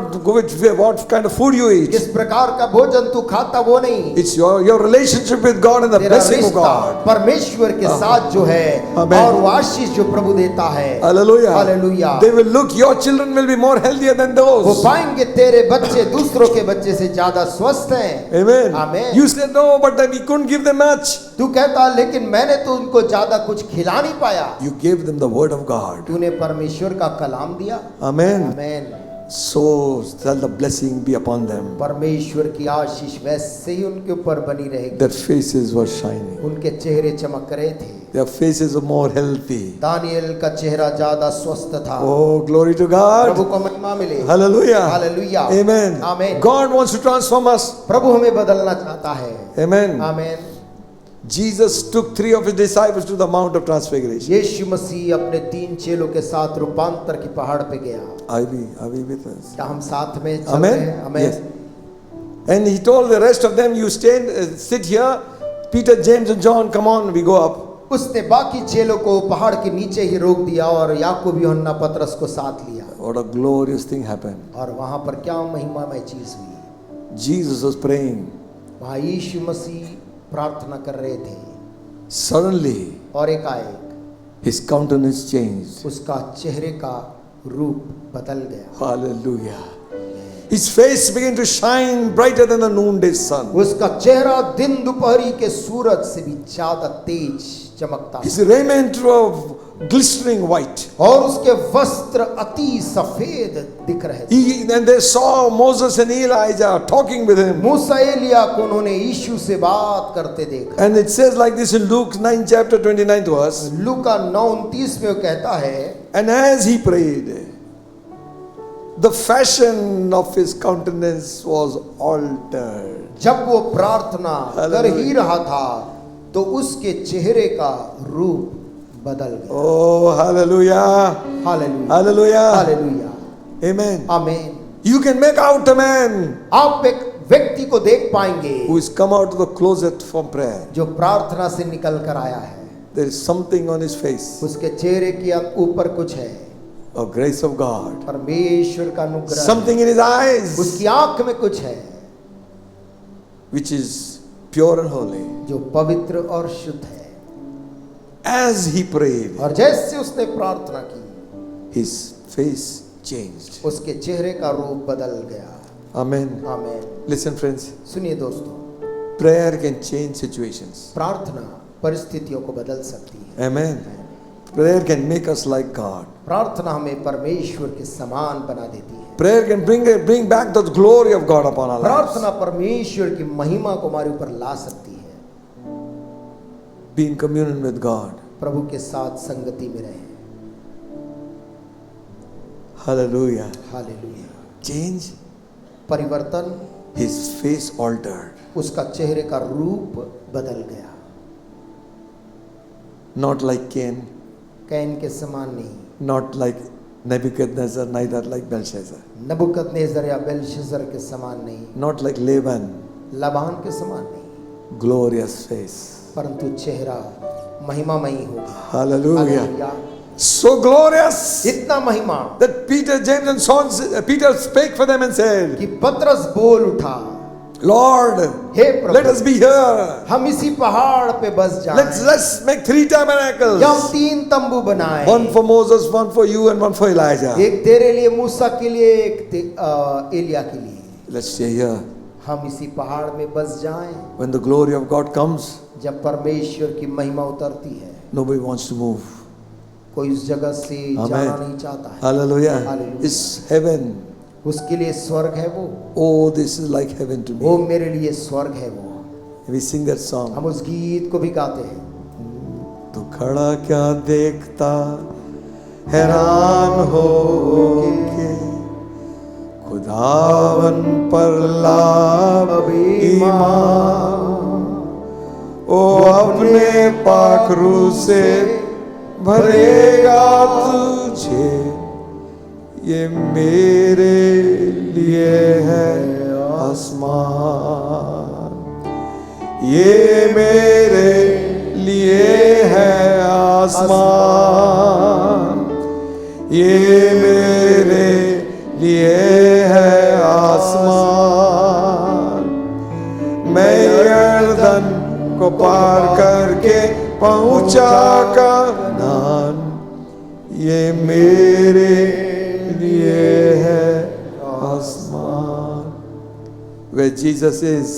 what kind of food you eat. किस प्रकार का भोजन तू खाता वो नहीं, It's your relationship with God and the तेरा blessing of रिश्ता God. परमेश्वर के साथ जो है Amen. और वो आशीष जो प्रभु देता है। Hallelujah. Hallelujah. They will look, your children will be more healthier than वो those. पाएंगे तेरे बच्चे दूसरों के बच्चे से ज्यादा स्वस्थ हैं। Amen. Amen. You said no, but then we couldn't give them much. तू कहता लेकिन मैंने तो उनको ज्यादा कुछ खिला नहीं पाया। You gave them the word of God. तूने परमेश्वर का कलाम दिया। Amen. Amen. So shall the blessing be upon them. परमेश्वर की आशीष वैसे ही उनके ऊपर बनी रहेगी। Their faces were shining. उनके चेहरे चमक रहे थे। Their faces were more healthy. दानियल का चेहरा ज्यादा स्वस्थ था। Oh, glory to Prabhu God. को महिमा मिले। Hallelujah. Hallelujah. Amen. Amen. God wants to transform us. प्रभु हमें बदलना चाहता है। Amen. Amen. Jesus took 3 of his disciples to the Mount of Transfiguration. यीशु मसीह अपने 3 चेलों के साथ रूपांतर की पहाड़ पे गया। Are we with us? क्या हम साथ में चल रहे हैं? Amen. Amen. Yes. And he told the rest of them, you sit here. Peter, James and John, come on, we go up. उसने बाकी चेलों को पहाड़ के नीचे ही रोक दिया और याकूब यूहन्ना पतरस को साथ लिया। What a glorious thing happened. और वहां पर क्या महिमामय चीज हुई। Jesus was praying. वहां यीशु मसीह प्रार्थना कर रहे थे। Suddenly, और एकाएक his countenance changed. उसका चेहरे का रूप बदल गया। Hallelujah. His face began to shine brighter than the noonday sun. उसका चेहरा दिन दोपहरी के सूरज से भी ज्यादा तेज चमकता His raiment was glistening white. और उसके वस्त्र अति सफेद दिख रहे थे। And they saw Moses and Elijah talking with him. मूसा एलिया को उन्होंने यीशु से बात करते देखा। And it says like this in Luke 9 chapter 29 verse. लूका 9:29 में वो कहता है, And as he prayed, the fashion of his countenance was altered. जब वो प्रार्थना कर Hallelujah. ही रहा था तो उसके चेहरे का रूप बदल गया। Oh, hallelujah. Hallelujah. Hallelujah. Hallelujah. Amen. आमीन। You can make out a man आप एक व्यक्ति को देख पाएंगे who is come out of the closet from prayer. जो प्रार्थना से निकल कर आया है। There is something on his face, उसके चेहरे के ऊपर कुछ है, a grace of God. परमेश्वर का अनुग्रह। Something in his eyes, उसकी आंख में कुछ है which is pure and holy. जो पवित्र और शुद्ध है। As he prayed, और जैसे उसने प्रार्थना की, his face changed. उसके चेहरे का रूप बदल गया। Amen. आमीन। Listen, friends, सुनिए दोस्तों, prayer can change situations. प्रार्थना परिस्थितियों को बदल सकती है। Amen. Prayer can make us like God. प्रार्थना हमें परमेश्वर के समान बना देती है। Prayer can bring back the glory of God upon our lives. प्रार्थना परमेश्वर की महिमा को हमारे ऊपर ला सकती है। Be in communion with God. प्रभु के साथ संगति में रहें। Hallelujah. हालेलुया। Change, परिवर्तन, his face altered. उसका चेहरे का रूप बदल गया। Not like Cain, कैन के समान नहीं, not like Nebuchadnezzar, neither like Belshazzar. नबूकदनेस्सर या बेलशस्सर के समान नहीं, Not like Laban, लाबान के समान नहीं, glorious face. परंतु चेहरा महिमामयी होगा। Hallelujah. हालेलुया। So glorious इतना महिमा that Peter, James and John, Peter spake for them and said, कि पतरस बोल उठा, Lord, hey Prabhu, let us be here. हम इसी पहाड़ पे बस जाएं। Let's make 3 tabernacles. या हम 3 तंबू बनाएं, One for Moses, one for you, and one for Elijah. एक तेरे लिए, मूसा के लिए, एक एलिया के लिए। Let's stay here. हम इसी पहाड़ में बस जाएं। When the glory of God comes, जब परमेश्वर की महिमा उतरती है, nobody wants to move. कोई उस जगह से जाना Amen. नहीं चाहता है। Hallelujah. Hallelujah. It's heaven. उसके लिए स्वर्ग है वो। Oh, this is like heaven to वो me. मेरे लिए स्वर्ग है वो। We sing that song. हम उस गीत को भी गाते हैं। तू खड़ा क्या देखता हैरान हो के खुदावन पर लाभ ईमान ओ अपने पाखरू से भरेगा तुझे ये मेरे लिए है आसमान ये मेरे लिए है आसमान ये मेरे लिए है आसमान मैं यर्दन को पार करके पहुंचा कनान ये मेरे लिए है आसमान where Jesus is,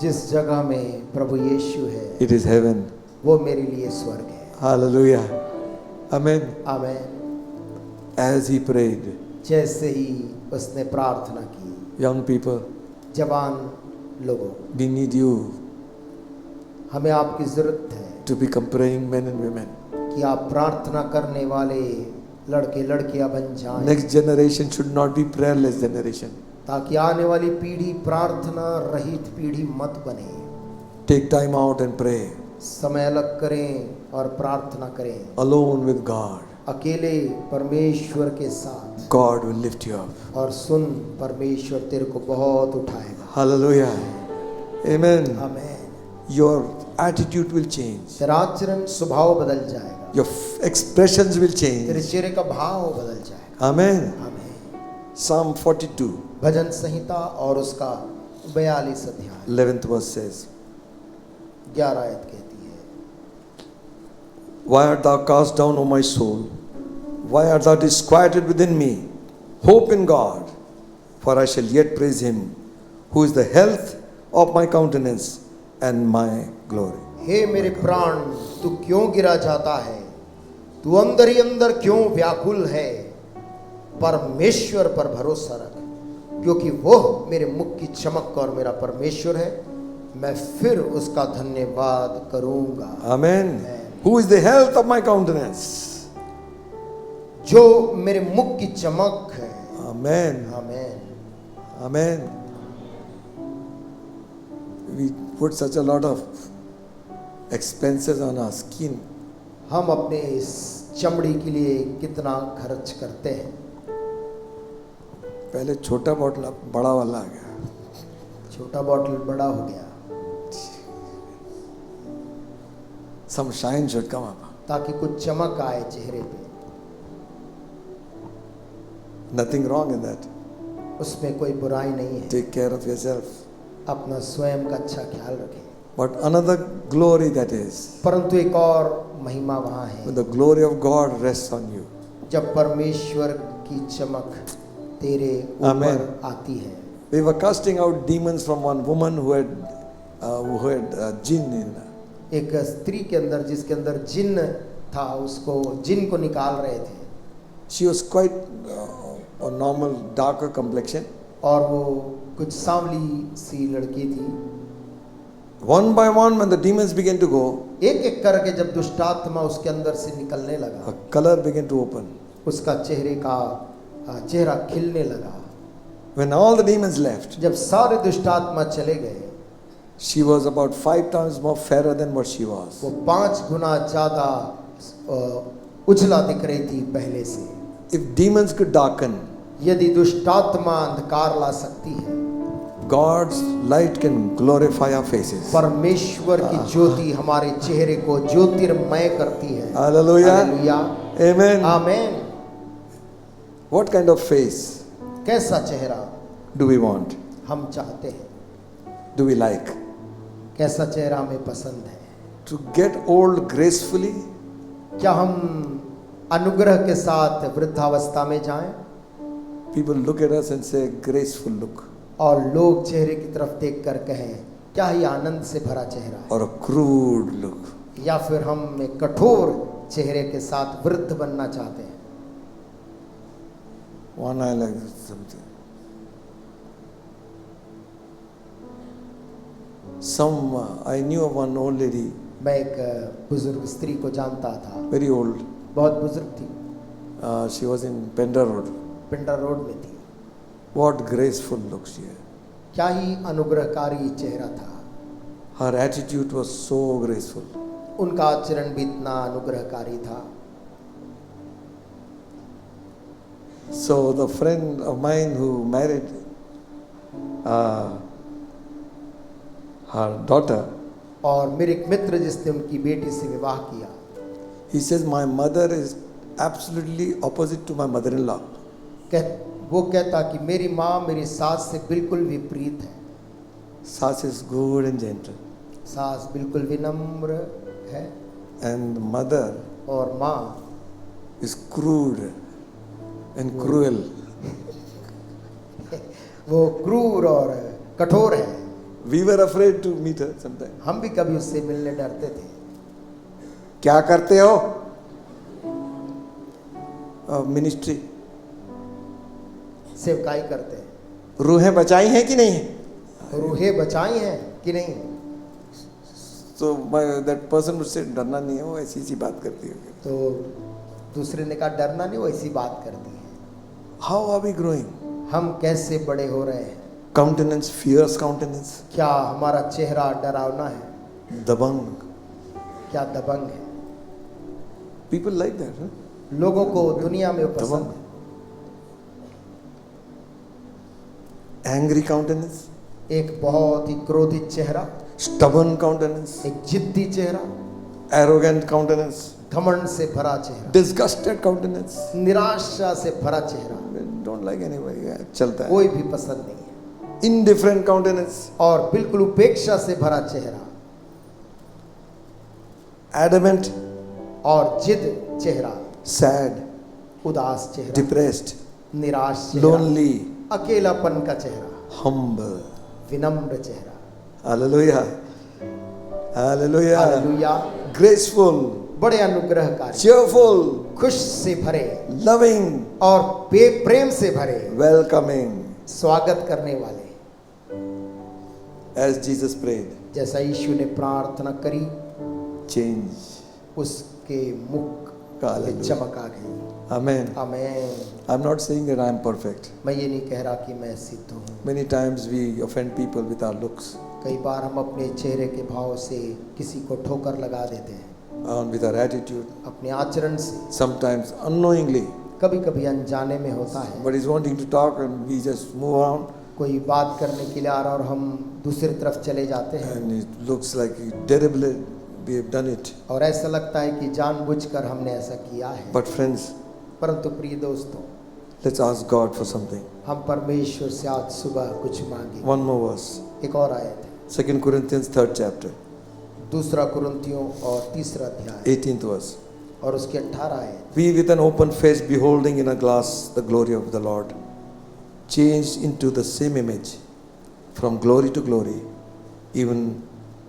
जिस जगह में प्रभु यीशु है, it is heaven. वो मेरे लिए स्वर्ग है। Hallelujah. Amen. Amen. As he prayed, जैसे ही उसने प्रार्थना की, young people, जवान लोगों, we need you हमें आपकी जरूरत है to become praying men and women. कि आप प्रार्थना करने वाले लड़के लड़कियां बन जाएं, Next generation should not be prayerless generation. ताकि आने वाली पीढ़ी प्रार्थना रहित पीढ़ी मत बने। Take time out and pray समय अलग करें और प्रार्थना करें, alone with God. अकेले परमेश्वर के साथ। God will lift you up. और सुन, परमेश्वर तेरे को बहुत उठाएगा। Hallelujah. Amen. Amen. Your attitude will change. तेरा आचरण स्वभाव बदल जाएगा, Your expressions will तेरे change. चेहरे का भाव बदल जाएगा। Amen. आमेन। Psalm 42, भजन संहिता और उसका 42 अध्याय 11th verse says, 11 आयत कहती है, Why art thou cast down, O my soul? Why art thou disquieted within me? Hope in God, for I shall yet praise him, who is the health of my countenance and my glory. हे मेरे प्राण, तू क्यों गिरा जाता है? तू अंदर ही अंदर क्यों व्याकुल है? परमेश्वर पर भरोसा रख, क्योंकि वो मेरे मुख की चमक और मेरा परमेश्वर है, मैं फिर उसका धन्यवाद करूंगा। Amen. Who is the health of my countenance? जो मेरे मुख की चमक है। Amen. Amen. Amen. We put such a lot of expenses on our skin. हम अपने इस चमड़ी के लिए कितना खर्च करते हैं। पहले छोटा बॉटल अब बड़ा वाला आ गया. छोटा बॉटल बड़ा हो गया Some shine should come up. ताकि कुछ चमक आए चेहरे पे। Nothing wrong in that. उसमें कोई बुराई नहीं है। Take care of yourself. अपना स्वयं का अच्छा ख्याल रखें। But another glory that is, परंतु एक और महिमा वहाँ है, when the glory of God rests on you. जब परमेश्वर की चमक तेरे Amen. ऊपर आती है। We were casting out demons from one woman who had jinn in her. एक स्त्री के अंदर, जिसके अंदर जिन्न था, उसको जिन्न को निकाल रहे थे। She was quite a normal darker complexion. और वो कुछ सांवली सी लड़की थी। One by one, when the demons began to go, एक एक करके जब दुष्टात्मा उसके अंदर से निकलने लगा, her color began to open. उसका चेहरे का चेहरा खिलने लगा। When all the demons left, जब सारे दुष्ट आत्मा चले गए, she was about 5 times more fairer than what she was. वो 5 गुना ज्यादा उजला दिख रही थी पहले से। If demons could darken, यदि दुष्ट आत्मा अंधकार ला सकती है, God's light can glorify our faces. परमेश्वर की ज्योति हमारे चेहरे को ज्योतिर्मय करती है। Hallelujah. Hallelujah, Amen. Amen. What kind of face कैसा चेहरा do we want? हम चाहते हैं? Do we like? कैसा चेहरा हमें पसंद है? To get old gracefully? क्या हम अनुग्रह के साथ वृद्धावस्था में जाएं? People look at us and say, graceful look. और लोग चेहरे की तरफ देखकर कहें, क्या ही आनंद से भरा चेहरा है। Or a crude look. या फिर हम एक कठोर चेहरे के साथ वृद्ध बनना चाहते हैं। One eye like something. I knew of one old lady, मैं एक बुजुर्ग स्त्री को जानता था, very old. बहुत बुजुर्ग थी, She was in Penda Road. पिंडा रोड में थी। What graceful look she had. क्या ही अनुग्रहकारी चेहरा था। Her attitude was so graceful. उनका आचरण भी इतना अनुग्रहकारी था। So the friend of mine who married her daughter, और मेरे एक मित्र जिसने उनकी बेटी से विवाह किया, he says, my mother is absolutely opposite to my mother-in-law. वो कहता कि मेरी माँ मेरी सास से बिल्कुल विपरीत है। Sas is good and gentle. सास बिल्कुल विनम्र है And mother और माँ is crude and cruel. वो क्रूर और कठोर है। We were afraid to meet her sometimes. हम भी कभी उससे मिलने डरते थे। क्या करते हो? Ministry. सेवकाई करते हैं। रूहें बचाई हैं कि नहीं? रूहें बचाई हैं कि नहीं? So that person would say, डरना नहीं है, वो ऐसी सी बात करती है. तो दूसरे ने कहा डरना नहीं, वो ऐसी बात करती है। How are we growing? हम कैसे बड़े हो रहे हैं? Countenance, fierce countenance. क्या हमारा चेहरा डरावना है? दबंग. क्या दबंग है? People like that. Huh? लोगों को दुनिया में पसंद दबंग. है। Angry countenance. एक बहुत ही क्रोधित चेहरा, Stubborn countenance. एक जिद्दी चेहरा, Arrogant countenance. घमंड से भरा चेहरा, Disgusted countenance. निराशा से भरा चेहरा, Don't like anybody. Yeah, चलता है. कोई भी पसंद नहीं है। Indifferent countenance. और बिल्कुल उपेक्षा से भरा चेहरा, Adamant. और जिद चेहरा, Sad. उदास चेहरा, Depressed. निराश चेहरा, Lonely. अकेलापन का चेहरा, Humble. विनम्र चेहरा। Hallelujah. Hallelujah. हालेलुया। Graceful. बड़े अनुग्रहकारी, Cheerful. खुश से भरे Loving. और प्रेम से भरे, Welcoming. स्वागत करने वाले। As Jesus prayed. जैसा यीशु ने प्रार्थना करी, Change. उसके मुख में Hallelujah. चमक आ गई। Amen. Amen. I'm not saying that I am perfect. मैं ये नहीं कह रहा कि मैं सिद्ध हूँ। Many times we offend people with our looks कई बार हम अपने चेहरे के भाव से किसी को ठोकर लगा देते हैं, and with our attitude, अपने आचरण से। sometimes unknowingly. कभी कभी अनजाने में होता है। But he's wanting to talk and we just move on कोई बात करने के लिए आ रहा और हम दूसरी तरफ चले जाते हैं, and it looks like deliberately we have done it. और ऐसा लगता है कि जानबूझकर हमने ऐसा किया है। But friends, परंतु प्रिय दोस्तों, let's ask God for something. हम परमेश्वर से आज सुबह कुछ मांगे। One more verse. एक और आयत है, 2 Corinthians 3rd chapter, दूसरा कुरिन्थियों और तीसरा अध्याय 18th verse. और उसके 18 आयत। We with an open face beholding in a glass the glory of the Lord, changed into the same image from glory to glory, even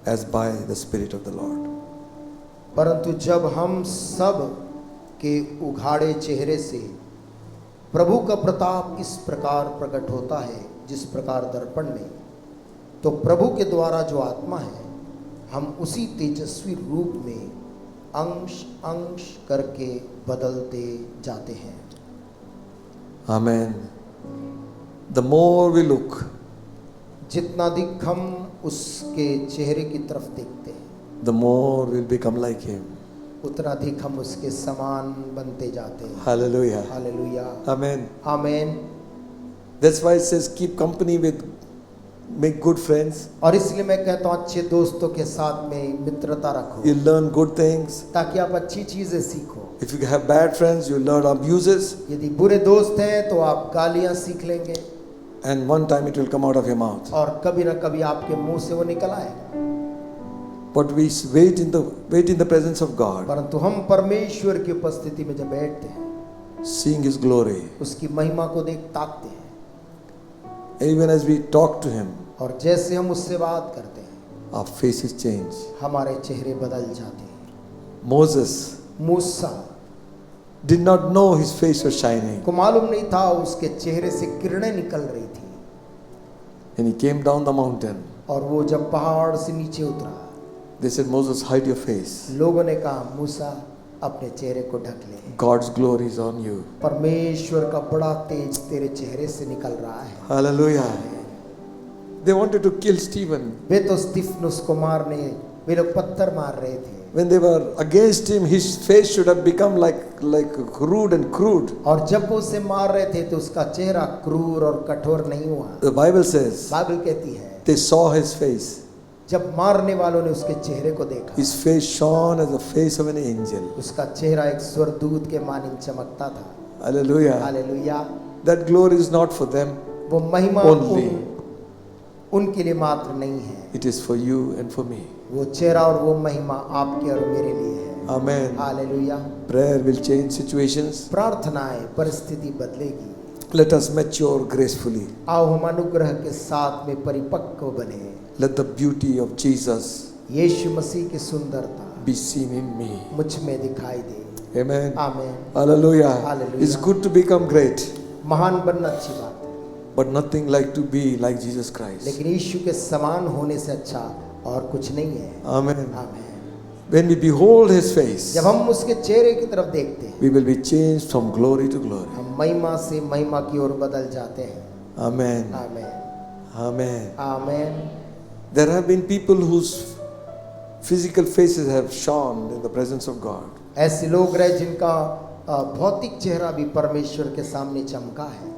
as by the Spirit of the Lord. परंतु जब हम सब के उघाड़े चेहरे से प्रभु का प्रताप इस प्रकार प्रकट होता है जिस प्रकार दर्पण में, तो प्रभु के द्वारा जो आत्मा है, हम उसी तेजस्वी रूप में अंश अंश करके बदलते जाते हैं। Amen. The more we look, जितना अधिक हम उसके चेहरे की तरफ देखते हैं, the more we'll become like Him. उतना अधिक हम उसके समान बनते जाते हैं. Hallelujah. हालेलुया. Amen. आमीन. That's why it says keep company with, make good friends. और इसलिए मैं कहता हूँ अच्छे दोस्तों के साथ में मित्रता रखो, You learn good things. ताकि आप अच्छी चीजें सीखो. If you have bad friends, you learn abuses. यदि बुरे दोस्त हैं तो आप गालियां सीख लेंगे, And one time it will come out of your mouth. और कभी ना कभी आपके मुंह से वो निकल आएगा. But we wait in the presence of God, परंतु हम परमेश्वर की उपस्थिति में जब बैठते हैं, seeing His glory. उसकी महिमा को देख ताकते हैं, Even as we talk to Him, और जैसे हम उससे बात करते हैं, our faces change. हमारे चेहरे बदल जाते हैं. Moses Musa did not know his face was shining. को मालूम नहीं था उसके चेहरे से किरणें निकल रही थी. And he came down the mountain. और वो जब पहाड़ से नीचे उतरा, They said, Moses, hide your face. लोगों ने कहा मूसा अपने चेहरे को ढक ले, God's glory is on you. परमेश्वर का बड़ा तेज तेरे चेहरे से निकल रहा है. Hallelujah. They wanted to kill Stephen. वे तो स्तिफनुस को मारने, वे लोग पत्थर मार रहे थे. When they were against him, his face should have become like rude and crude. और जब वो उसे मार रहे थे तो उसका चेहरा क्रूर और कठोर नहीं हुआ. The Bible says बाइबल कहती है they saw his face. जब मारने वालों ने उसके चेहरे को देखा, His face shone as the face of an angel. उसका चेहरा एक स्वर्गदूत के मानिंद चमकता था. Hallelujah. Hallelujah. That glory is not for them वो महिमा only. उनके लिए मात्र नहीं है, It is for you and for me. वो चेहरा और वो महिमा आपके और मेरे लिए है. Amen. Hallelujah. Prayer will change situations. प्रार्थनाएं परिस्थिति बदलेगी. Let us mature gracefully. आओ हम अनुग्रह के साथ में परिपक्व बने. Let the beauty of Jesus यीशु मसीह की सुंदरता be seen in me. मुझ में दिखाई दे. Amen. आमीन. Hallelujah. Hallelujah. It's good to become great, महान बनना अच्छी बात है, but nothing like to be like Jesus Christ. लेकिन यीशु के समान होने से अच्छा और कुछ नहीं है. Amen. आमीन. When we behold His face, जब हम उसके चेहरे की तरफ देखते हैं, we will be changed from glory to glory. हम महिमा से महिमा की ओर बदल जाते हैं. Amen. आमीन. Amen. आमीन. There have been people whose physical faces have shone in the presence of God. ऐसे लोग रहे जिनका भौतिक चेहरा भी परमेश्वर के सामने चमका है.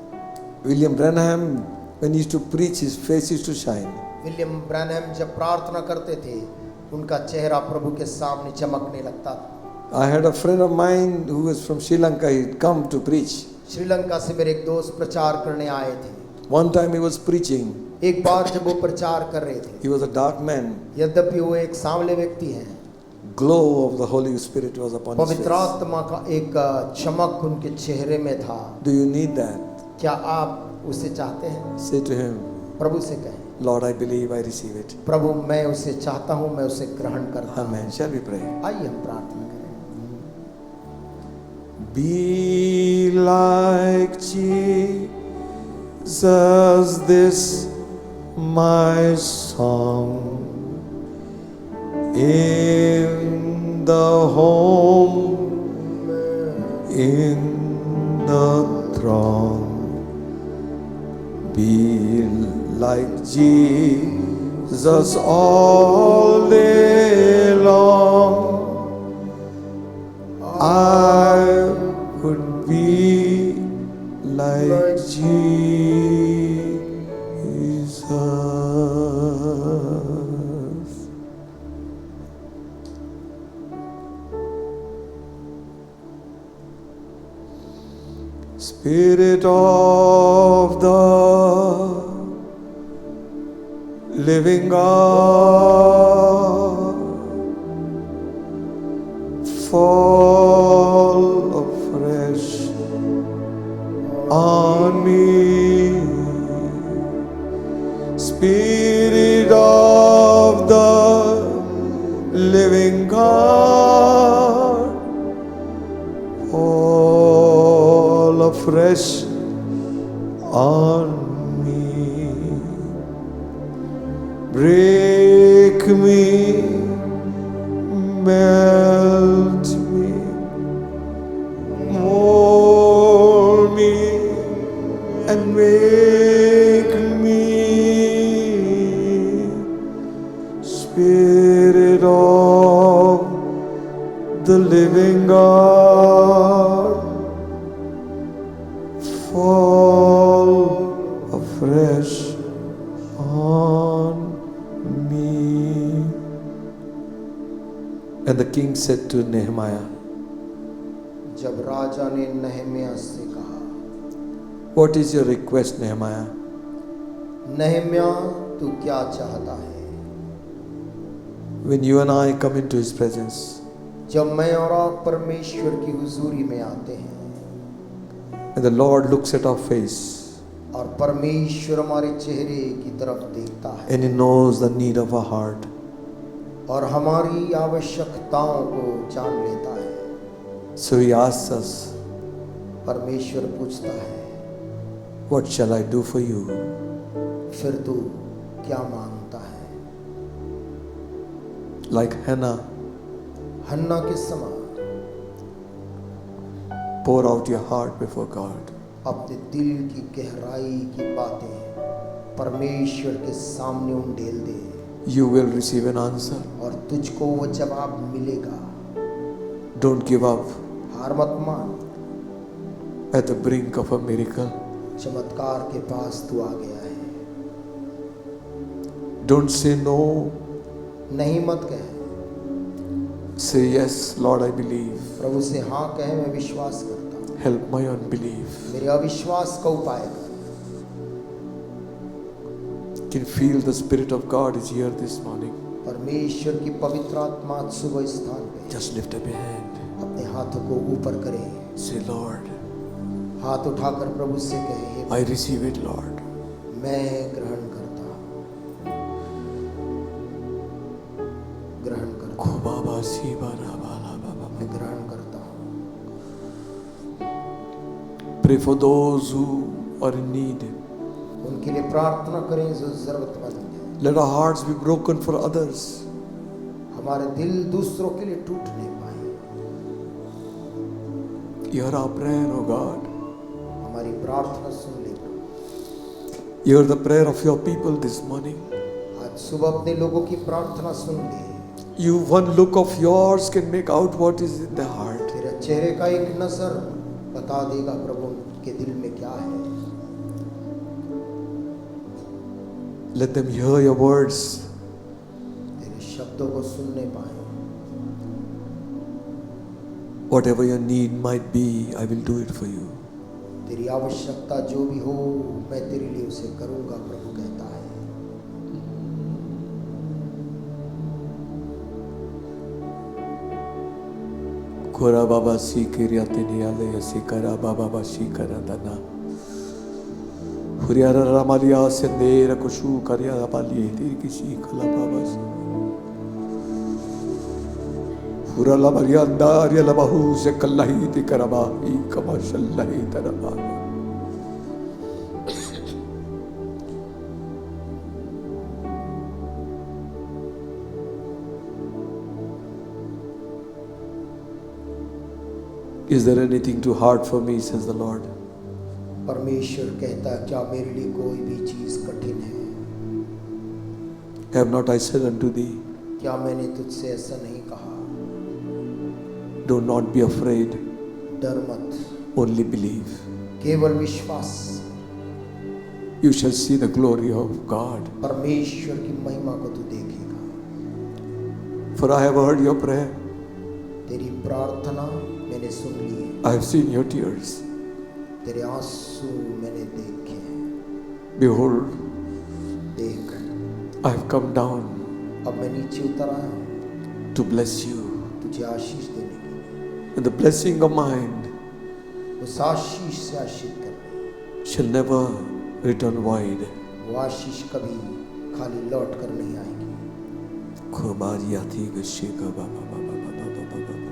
William Branham, when he used to preach, his face used to shine. William Branham जब प्रार्थना करते थे, उनका चेहरा प्रभु के सामने चमकने लगता था. I had a friend of mine who was from Sri Lanka. He'd come to preach. Sri Lanka से मेरे एक दोस्त प्रचार करने आए थे. One time he was preaching. एक बार जब वो प्रचार कर रहे थे, He was a dark man. यद्यपि वो एक सांवले व्यक्ति हैं, Glow of the Holy Spirit was upon his पवित्र face. आत्मा का एक चमक उनके चेहरे में था. Do you need that? क्या आप उसे चाहते हैं? Say to him, प्रभु से कहें, Lord, I believe, I receive it. प्रभु मैं उसे चाहता हूँ, मैं उसे ग्रहण करता हूँ. Amen. Shall we pray? आइए हम प्रार्थना करें. Be like Jesus, this my song. In the home, in the throng. Be like Jesus all day long. I would be like Jesus. Spirit of the living God, fall afresh on me. Spirit of the living God, fall afresh on me. Break me, melt me, mold me, and make me. Spirit of the living God, fall afresh on me. And the king said to Nehemiah, जब राजा ने नहम्याह से कहा, what is your request, Nehemiah? नहम्याह तू क्या चाहता है? When you and I come into his presence, जब मैं और आप परमेश्वर की हुजूरी में आते हैं and the Lord looks at our face और परमेश्वर हमारे चेहरे की तरफ देखता है and he knows the need of our heart, और हमारी आवश्यकताओं को जान लेता है, so he asks us, परमेश्वर पूछता है, what shall I do for you? फिर तू क्या मांगता है? Like Hannah, हन्ना के समान pour out your heart before God. अपने दिल की गहराई की बातें परमेश्वर के सामने उंडेल दे You will receive an answer. और तुझको वो जवाब मिलेगा। Don't give up हार मत मान, at the brink of a miracle. चमत्कार के पास तू आ गया है। Don't say no. नहीं मत कह, Say yes, Lord, I believe. प्रभु से हाँ कहे, मैं विश्वास करता हूँ। Help my unbelief. मेरे अविश्वास का उपाय कर। Can feel the Spirit of God is here this morning. परमेश्वर की पवित्र आत्मा आज सुबह इस स्थान पे Just lift up your hand. अपने हाथों को ऊपर करे, Say, Lord, हाथ उठाकर प्रभु से कहे, I receive it, Lord. मैं ग्रहण करता हूँ, ग्रहण करता हूँ, मैं ग्रहण करता हूँ। Pray for those who are in need. उनके लिए प्रार्थना करें जो जरूरतमंद हैं। Let our hearts be broken for others. हमारे दिल दूसरों के लिए टूट नहीं पाए। Hear our prayer, O God. हमारी प्रार्थना सुन ले। Hear the prayer of your people this morning. आज सुबह अपने लोगों की प्रार्थना सुन ले। You, one look of yours can make out what is in their heart. तेरे चेहरे का एक नजर बता देगा प्रभु के दिल में क्या है। Let them hear your words. तेरे शब्दों को सुनने पाए। Whatever your need might be, I will do it for you. तेरी आवश्यकता जो भी हो मैं तेरे लिए उसे करूंगा, प्रभु कहता है। Kora baba sikiri atini ale sikara baba basikara dana. Huriara ramalia sendera kushu karya bali kisi kala baba. Hurala maria andaria la bahu se kallahi ti karabahi kamashallahi taraba. Is there anything too hard for me, says the Lord? परमेश्वर कहता है, क्या मेरे लिए कोई भी चीज कठिन है? Have not I said unto thee, क्या मैंने तुझसे ऐसा नहीं कहा? do not be afraid, डर मत, only believe. केवल विश्वास। You shall see the glory of God. परमेश्वर की महिमा को तू देखेगा। For I have heard your prayer. तेरी प्रार्थना मैंने सुन ली है। I have seen your tears. तेरे आंसू मैंने देखे हैं। Behold, देख, I have come down अब मैं नीचे उतर आया हूँ to bless you. तुझे आशीष देने के लिए। And the blessing of mine उस आशीष से आशीष करने, shall never return void. वो आशीष कभी खाली लौट कर नहीं आएगी। Khobaria thi gashika ba ba ba ba ba ba ba ba ba.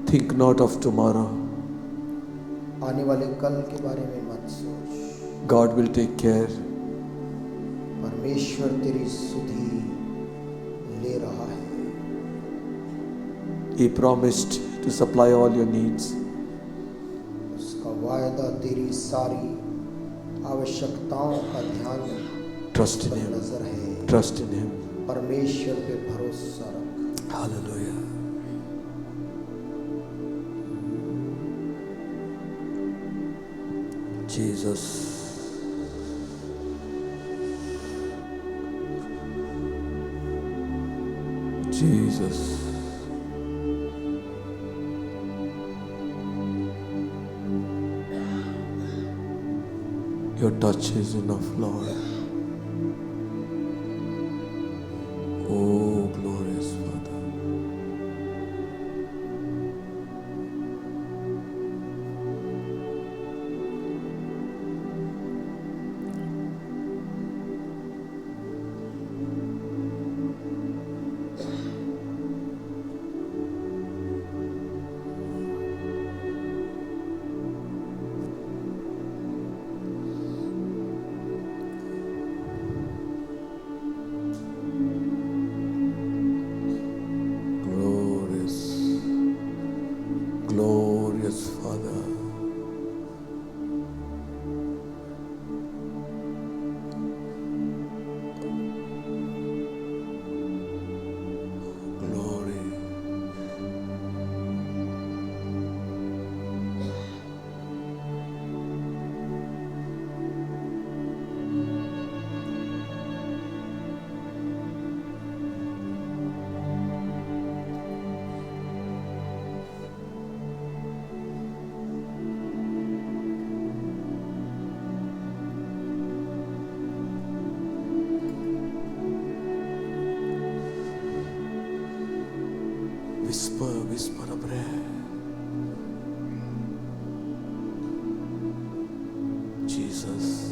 Think not of tomorrow, आने वाले कल के बारे में मत सोच। God will take care. परमेश्वर तेरी सुधि ले रहा है। He promised to supply all your needs. उसका वायदा तेरी सारी आवश्यकताओं का ध्यान Trust in पर Him. नजर है। Trust in Him. परमेश्वर पे भरोसा रख। Hallelujah. Jesus. Jesus. Your touch is enough, Lord. Oh, glorious Father. Glorious, glorious Father. Glory. Whisper, whisper a prayer. Jesus.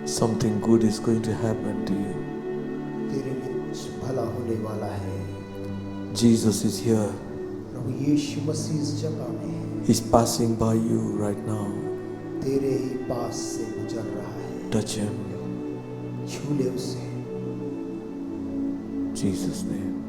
Something good is going to happen to you. तेरे लिए कुछ भला होने वाला है। Jesus is here. प्रभु यीशु मसीह इस जगह में है। He's passing by you right now. तेरे ही पास से गुजर रहा है। Touch Him. छू ले उसे। Jesus' name.